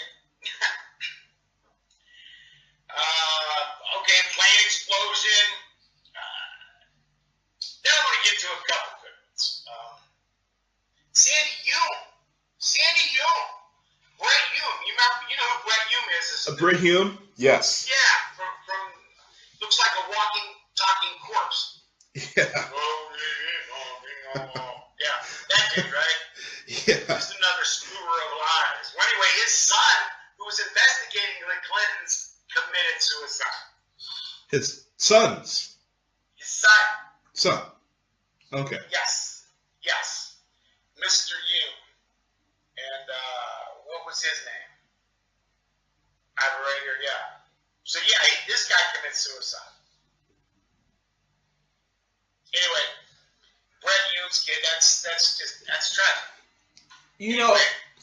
S3: Okay, plane explosion. Then I'm going to get to a couple good ones. Sandy Hume. Brett Hume. You know who Brett Hume is?
S2: Brett Hume? Yes.
S3: Yeah, from looks like a walking, talking corpse.
S2: Yeah.
S3: Yeah, that dude, right?
S2: Yeah.
S3: Just another skewer of lies. Well, anyway, his son, who was investigating the Clintons, committed suicide.
S2: His sons.
S3: His son.
S2: Son. Okay.
S3: Yes. Mr. Hume. And what was his name? I have it right here, yeah. So yeah, this guy committed suicide. Anyway, Brett Hume's kid, that's tragic.
S2: You know,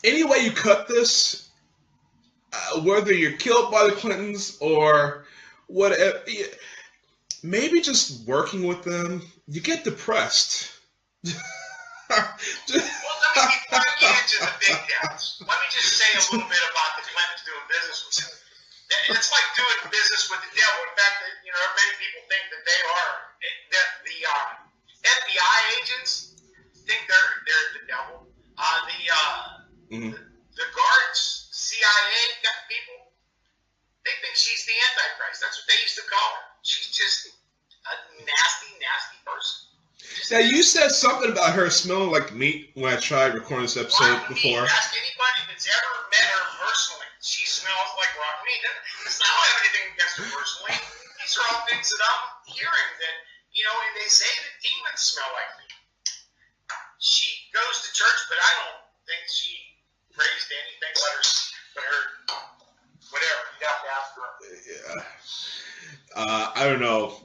S2: any way you cut this, whether you're killed by the Clintons or whatever, maybe just working with them, you get depressed.
S3: Well, let me before I get into the big depths, let me just say a little bit about the Clintons doing business with him. It's like doing business with the devil. In fact, many people think that they are. That the FBI agents think they're the devil. The guards, CIA people, they think she's the Antichrist. That's what they used to call her. She's just a nasty, nasty person.
S2: Now, you said something about her smelling like meat when I tried recording this episode before.
S3: Ask anybody that's ever met her personally. She smells like rotten meat. And it's not I don't have anything against her personally. These are all things that I'm hearing that, and they say that demons smell like meat. She goes to church, but I don't think she prays to anything but her whatever. You'd have to ask her.
S2: Yeah. I don't know.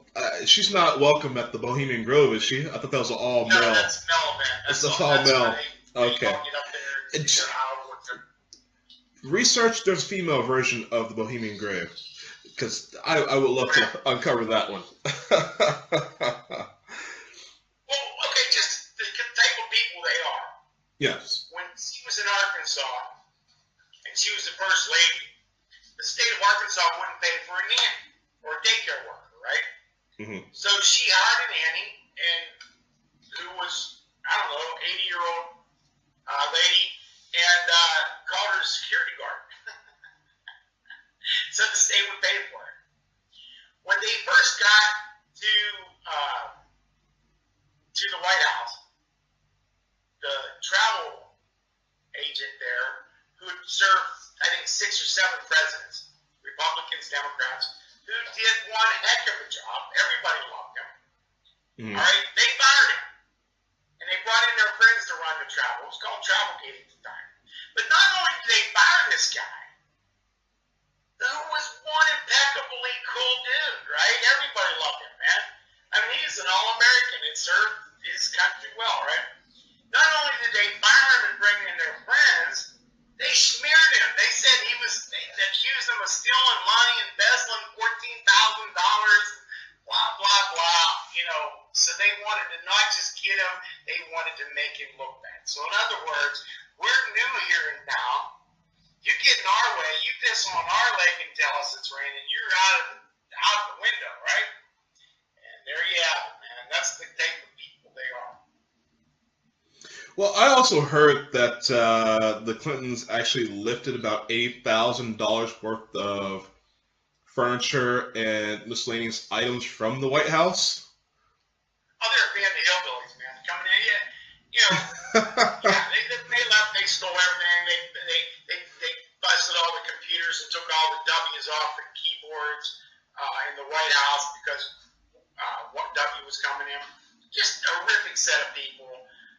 S2: She's not welcome at the Bohemian Grove, is she? I thought that was all male.
S3: No, that's male, man.
S2: That's all male. Okay. Research, there's a female version of the Bohemian Grove, because I would love to uncover that one.
S3: Well, okay, just the type of people they are.
S2: Yes.
S3: When she was in Arkansas, and she was the first lady, the state of Arkansas wouldn't pay for a nanny or a daycare worker, right?
S2: Mm-hmm.
S3: So she hired a nanny, and who was, 80-year-old lady, and called her a security guard. So the state would pay for it. When they first got to the White House, the travel agent there, who had served, I think, 6 or 7 presidents, Republicans, Democrats, who did one heck of a job. Everybody loved him. Mm-hmm. All right, they fired him. And they brought in their friends to run the travel. It was called Travelgate at the time. But not only did they fire this guy, who was one impeccably cool dude, right? Everybody loved him, man. I mean, he's an all-American and served his country well, right? Not only did they fire him and bring in their friends, they smeared him. They said they accused him of stealing money, embezzling $14,000, blah, blah, blah, So they wanted to not just get him, they wanted to make him look bad. So in other words, we're new here in town. You get in our way, you piss on our leg and tell us it's raining, you're out the window, right? And there you have it, man. That's the type of people they are.
S2: Well, I also heard that the Clintons actually lifted about $8,000 worth of furniture and miscellaneous items from the White House.
S3: Oh, they're a band of hillbillies, man. Coming in, they left, they stole everything, they busted all the computers and took all the W's off the keyboards in the White House because W was coming in. Just a horrific set of people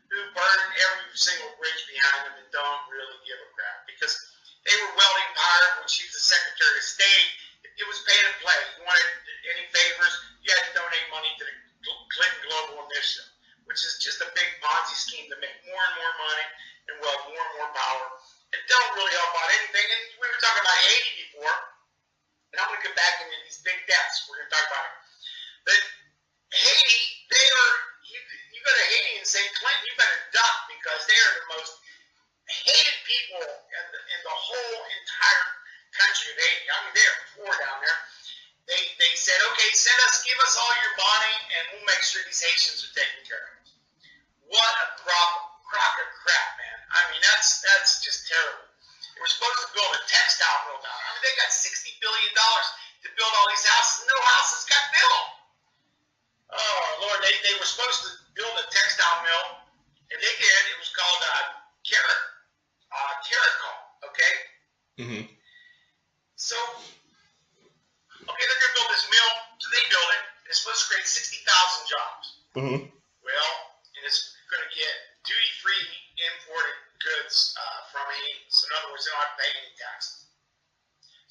S3: who burn every single bridge behind them and don't really give a crap because they were welding power when she was the Secretary of State. It was pay to play. You wanted any favors, you had to donate money to the Clinton Global Initiative, which is just a big Ponzi scheme to make more and more money and weld more and more power. It don't really help out anything. And we were talking about Haiti before, and I'm going to get back into these big debts. We're going to talk about it. But Haiti, you go to Haiti and say, Clinton, you better duck because they are the most hated people in the whole entire country of Haiti. I mean, they are poor down there. They said, okay, give us all your money, and we'll make sure these Haitians are taken care of. What a crock of crap, man. I mean, that's just terrible. They were supposed to build a textile mill down there. I mean, they got $60 billion to build all these houses. No houses got built. Oh, Lord, they were supposed to build a textile mill, and they did. It was called Caracol, okay?
S2: Mm-hmm.
S3: So, okay, they're going to build this mill. So they build it. It's supposed to create 60,000 jobs.
S2: Mm-hmm.
S3: Well, and it's going to get duty-free imported goods from Haiti. So in other words, they don't have to pay any taxes.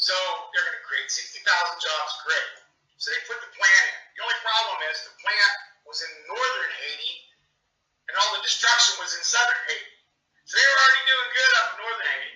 S3: So they're going to create 60,000 jobs. Great. So they put the plant in. The only problem is the plant was in northern Haiti, and all the destruction was in southern Haiti. So they were already doing good up in northern Haiti.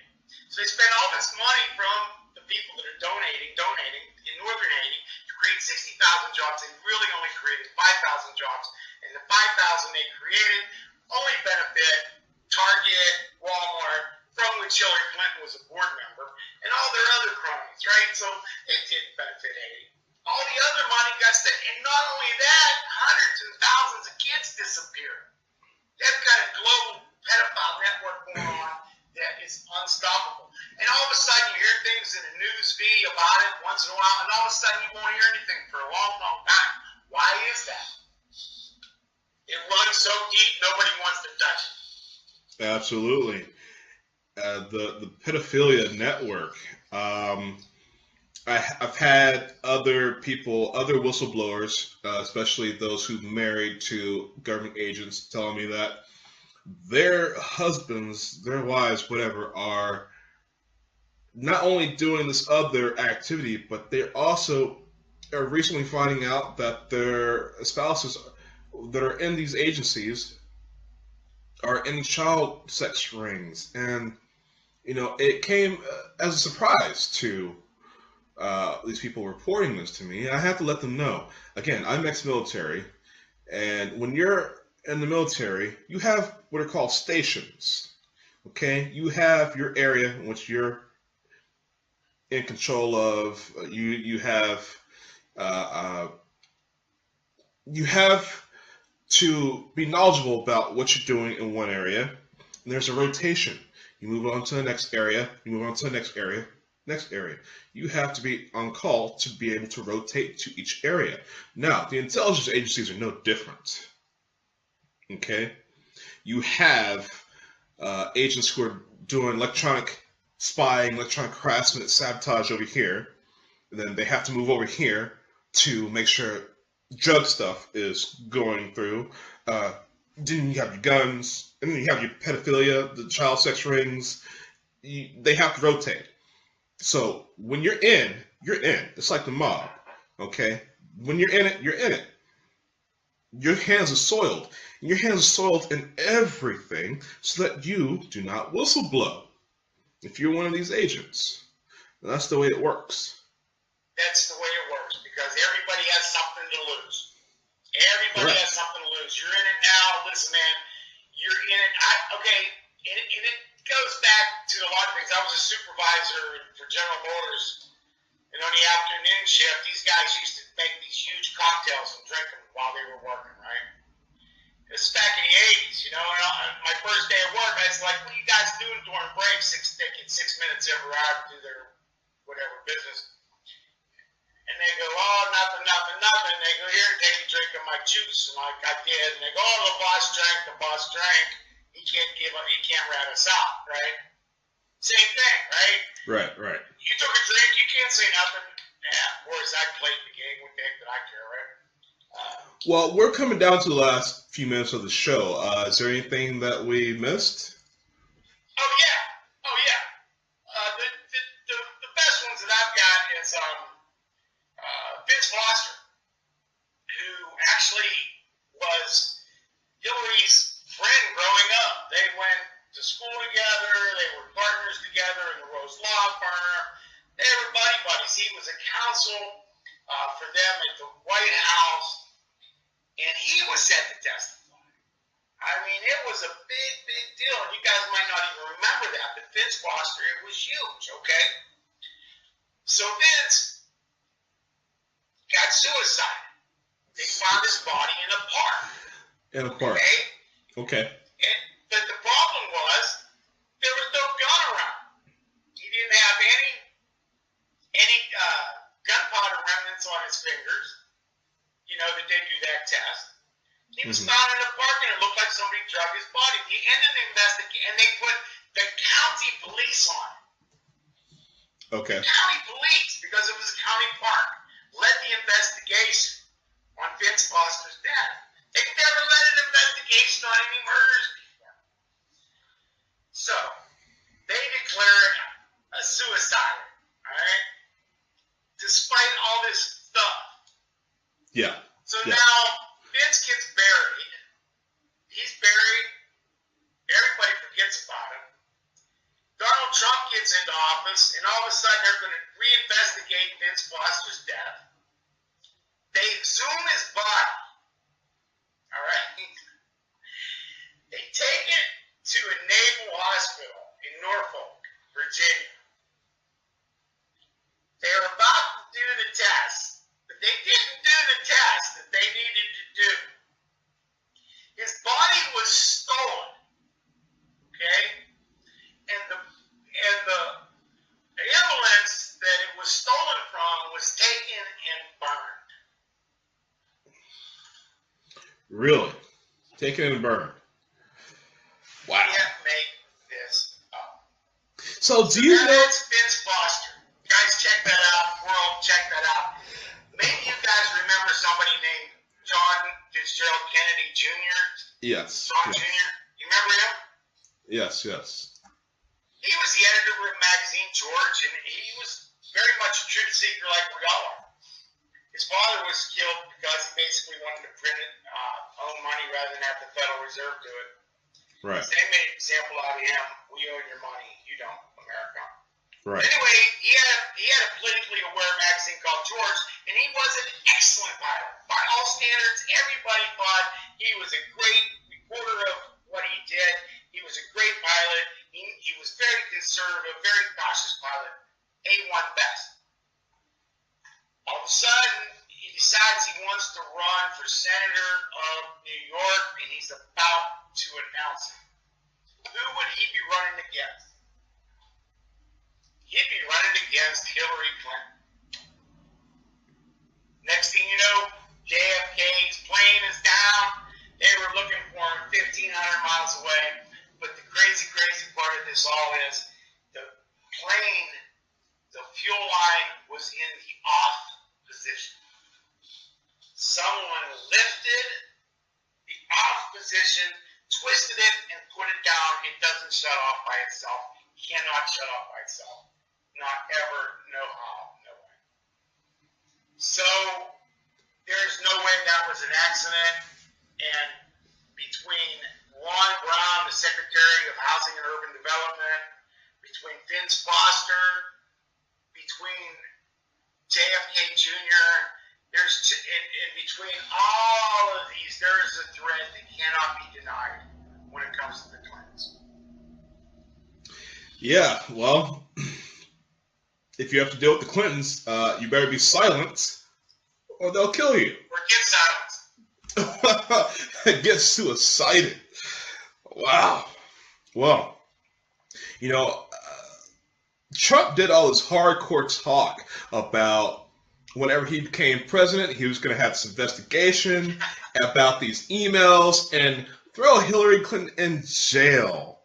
S3: So they spent all this money from the people that are donating in northern Haiti to create 60,000 jobs. They really only created 5,000 jobs. And the 5,000 they created only benefit Target, Walmart, from which Hillary Clinton was a board member, and all their other cronies, right? So it didn't benefit Haiti. All the other money got spent. And not only that, hundreds and thousands of kids disappeared. They've got a global pedophile network going on that is unstoppable. And all of a sudden you hear things in the news feed about it once in a while, and all of a sudden you won't hear anything for a long, long time. Why is that? It runs so deep, nobody wants to touch it.
S2: Absolutely. The pedophilia network. I've had other people, other whistleblowers, especially those who married to government agents, telling me that their husbands, their wives, whatever, are not only doing this other activity, but they also are recently finding out that their spouses that are in these agencies are in child sex rings. And, it came as a surprise to these people reporting this to me. I have to let them know. Again, I'm ex-military, and when you're in the military, you have what are called stations. Okay, you have your area in which you're in control of. You have to be knowledgeable about what you're doing in one area. And there's a rotation. You move on to the next area. You move on to the next area. Next area. You have to be on call to be able to rotate to each area. Now, the intelligence agencies are no different. Okay? You have agents who are doing electronic spying, electronic harassment, sabotage over here. And then they have to move over here to make sure drug stuff is going through. Then you have your guns, and then you have your pedophilia, the child sex rings. They have to rotate. So when you're in, you're in. It's like the mob, okay? When you're in it, you're in it. Your hands are soiled. And your hands are soiled in everything so that you do not whistleblow. If you're one of these agents, that's the way it works.
S3: That's the way it works, because everybody has something to lose. Everybody has something to lose. You're in it now. Listen, man, you're in it. And it goes back to a lot of things. I was a supervisor for General Motors, and on the afternoon shift, these guys used to make these huge cocktails and drink them while they were working, right? This is back in the 80s, and my first day of work, I was like, what are you guys doing during breaks? They get 6 minutes every hour to do their whatever business. And they go, oh, nothing. They go, here, take a drink of my juice. And like I did. And they go, oh, the boss drank. He can't rat us out, right? Same thing, right?
S2: Right.
S3: You took a drink, you can't say nothing. Yeah, of course, I played the game. What the heck did I care, right?
S2: Well, we're coming down to the last few minutes of the show. Is there anything that we missed?
S3: Oh, yeah. The best ones that I've got is Vince Foster, who actually was Hillary's friend growing up. They went to school together. They were partners together in the Rose Law Firm. They were buddies. He was a counsel for them at the White House. it was a big, big deal. And you guys might not even remember that, but Vince Foster, it was huge, okay? So Vince got suicide. They found his body in a park.
S2: In a park. Okay.
S3: But the problem was there was no gun around. He didn't have any gunpowder remnants on his fingers. You know that they do that test. He was found in a park, and it looked like somebody drug his body. The end of the investigation, and they put the county police on it.
S2: Okay.
S3: The county police, because it was a county park, led the investigation on Vince Foster's death. They've never led an investigation on any murders before. So, they declared a suicide, all right? Despite all this stuff.
S2: Yeah.
S3: So now, Vince gets buried. He's buried. Everybody forgets about him. Donald Trump gets into office, and all of a sudden they're going to reinvestigate Vince Foster's death. They exhume his body. All right? They take it to a naval hospital in Norfolk, Virginia. They're about to do the test, but they didn't do the test that they needed to do. His body was stolen, okay? And the ambulance that it was stolen from was taken and burned.
S2: Really? Taken and burned. Wow.
S3: You can't make this up.
S2: So do you know?
S3: That's Vince Foster. Guys, check that out. World, check that out. Maybe you guys remember somebody named John Fitzgerald Kennedy Jr.
S2: Yes.
S3: John
S2: Yes.
S3: Jr. You remember him?
S2: Yes. Yes.
S3: He was the editor of magazine George, and he was very much a truth seeker like we all are. His father was killed because he basically wanted to print it, own money rather than have the Federal Reserve do it.
S2: Right.
S3: So they made an example out of him. We own your money. You don't, America.
S2: Right.
S3: Anyway, he had a politically aware magazine called George, and he was an excellent pilot. By all standards, everybody thought he was a great reporter of what he did. He was a great pilot. He was very conservative, very cautious pilot. A1 best. All of a sudden, he decides he wants to run for senator of New York, and he's about to announce it. Who would he be running against? He'd be running against Hillary Clinton. Next thing you know, JFK's plane is down. They were looking for him 1,500 miles away. But the crazy, crazy part of this all is the plane, the fuel line was in the off position. Someone lifted the off position, twisted it, and put it down. It doesn't shut off by itself. It cannot shut off by itself. Not ever, no how, no way. So there's no way that was an accident. And between Ron Brown, the Secretary of Housing and Urban Development, between Vince Foster, between JFK Jr., in between all of these, there is a thread that cannot be denied when it comes to the Clintons.
S2: Yeah, well, if you have to deal with the Clintons, you better be silent or they'll kill you.
S3: Or get silenced.
S2: Get suicided. Wow. Well, you know, Trump did all this hardcore talk about whenever he became president, he was going to have this investigation about these emails and throw Hillary Clinton in jail.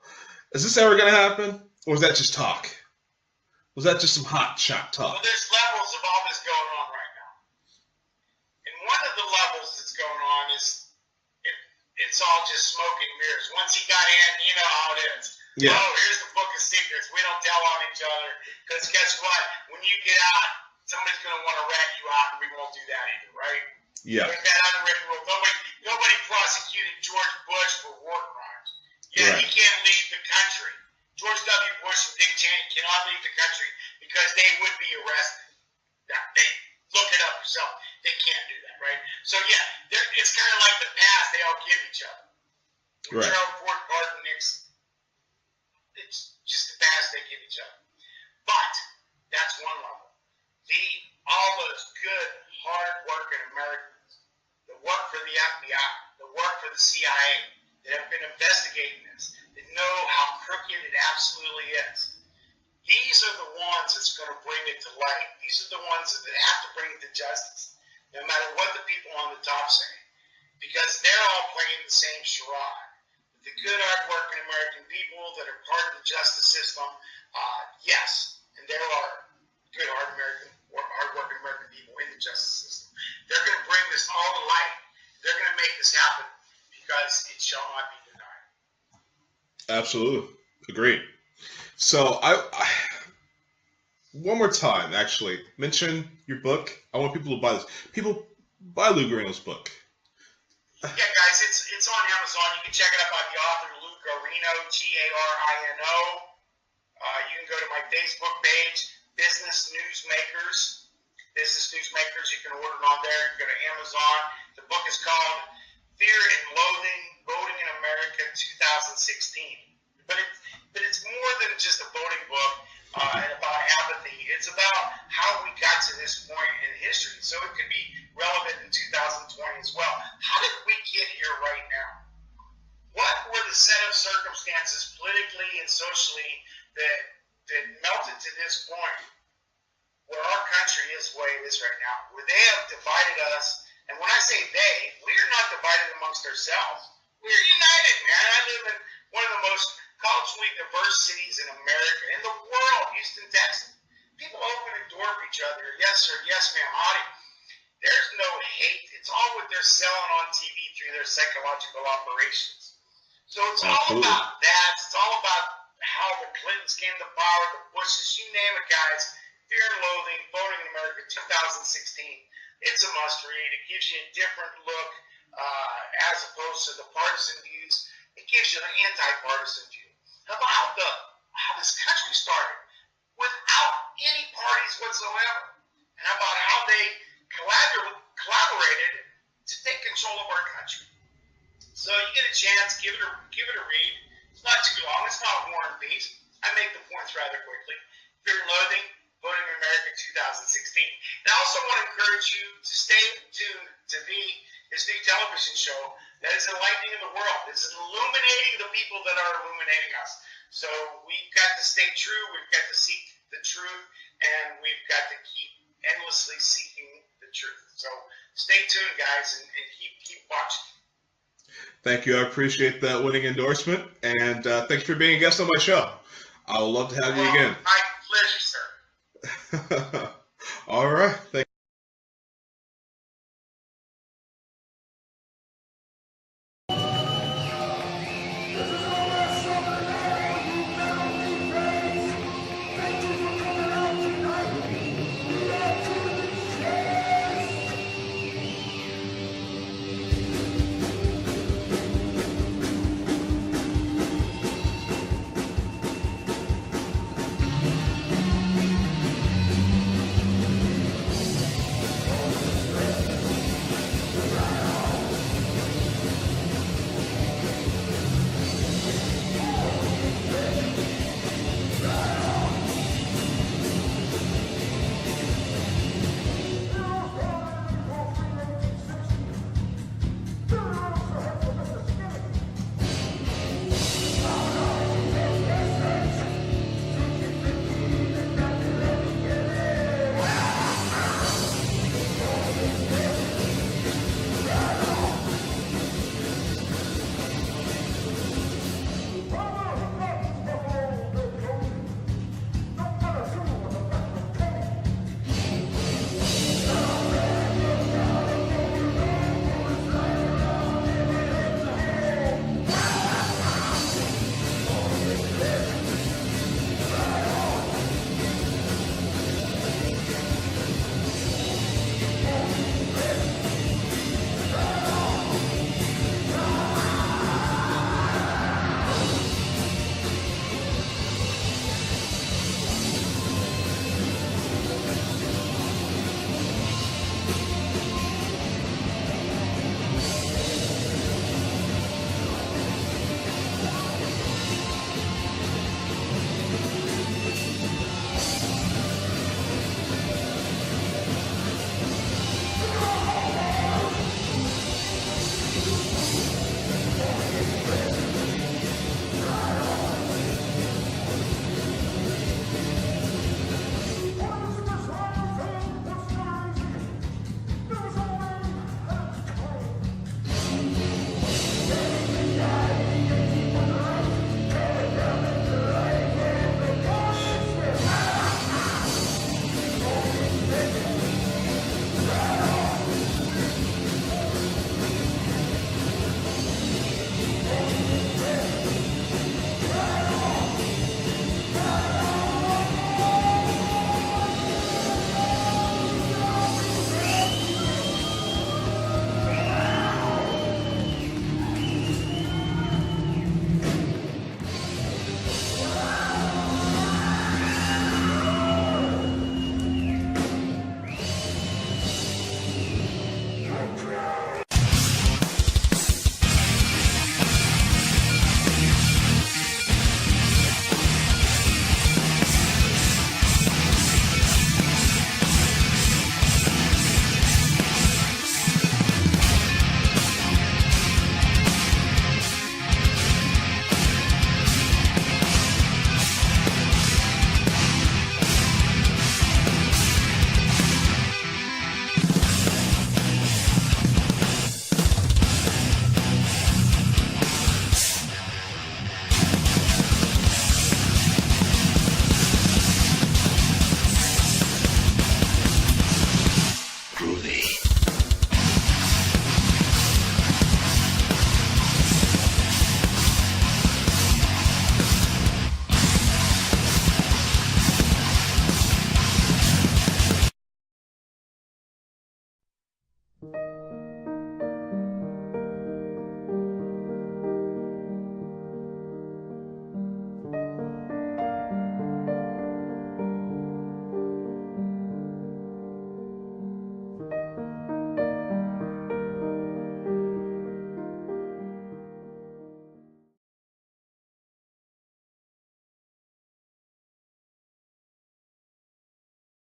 S2: Is this ever going to happen? Or was that just talk? Was that just some hot shot talk?
S3: Well, there's levels of all this going on right now. And one of the levels that's going on is it's all just smoke and mirrors. Once he got in, you know how it is.
S2: Yeah.
S3: Oh, here's the book of secrets. We don't tell on each other. Because guess what? When you get out, somebody's going to want to rat you out, and we won't do that either, right?
S2: Yeah.
S3: There's that unwritten rule. Nobody prosecuted George Bush for war crimes. Yeah,
S2: Right.
S3: he can't leave the country. George W. Bush and Dick Cheney cannot leave the country because they would be arrested. Look it up yourself. They can't do that, right? So, yeah, it's kind of like the pass they all give each other.
S2: Right.
S3: Gerald Ford, Gordon Nixon. It's just the past they give each other. But that's one level. All those good, hard-working Americans that work for the FBI, that work for the CIA, that have been investigating this, that know how crooked it absolutely is. These are the ones that's going to bring it to light. These are the ones that have to bring it to justice, no matter what the people on the top say, because they're all playing the same charade. The good, hard-working American people that are part of the justice system, yes, and there are good, hard-working American people in the justice system. They're going to bring this all to light. They're going to make this happen because it shall not be denied.
S2: Absolutely. Agreed. So I one more time, actually, mention your book. I want people to buy this. People buy Lou Garino's book.
S3: Yeah, guys, it's on Amazon. You can check it out by the author, Lou Garino, Garino. You can go to my Facebook page, Business Newsmakers. You can order it on there. You can go to Amazon. The book is called Fear and Loathing, Voting in America 2016. But it's more than just a voting book and about apathy. It's about how we got to this point in history. So it could be relevant in 2020 as well. How did we get here right now? What were the set of circumstances politically and socially that melted to this point where our country is the way it is right now? Where they have divided us. And when I say they, we are not divided amongst ourselves. We're united, man. I live in one of the most culturally diverse cities in America, in the world, Houston, Texas. People open the door for each other. Yes, sir. Yes, ma'am. Howdy. There's no hate. It's all what they're selling on TV through their psychological operations. So it's all about that. It's all about how the Clintons came to power, the Bushes, you name it, guys. Fear and Loathing, Voting in America 2016. It's a must read. It gives you a different look as opposed to the partisan views. It gives you an anti-partisan view about how this country started without any parties whatsoever, and about how they collaborated to take control of our country. So you get a chance, give it a read. It's not too long. It's not War and Peace. I make the points rather quickly. Fear and Loathing, Voting in America 2016. And I also want to encourage you to stay tuned to his new television show that is enlightening the world. It's illuminating the people that are illuminating us. So we've got to stay true. We've got to seek the truth, and we've got to keep endlessly seeking the truth. So stay tuned, guys, and keep watching.
S2: Thank you. I appreciate that winning endorsement, and thanks for being a guest on my show. I would love to have you again.
S3: My pleasure, sir.
S2: All right. Thank you.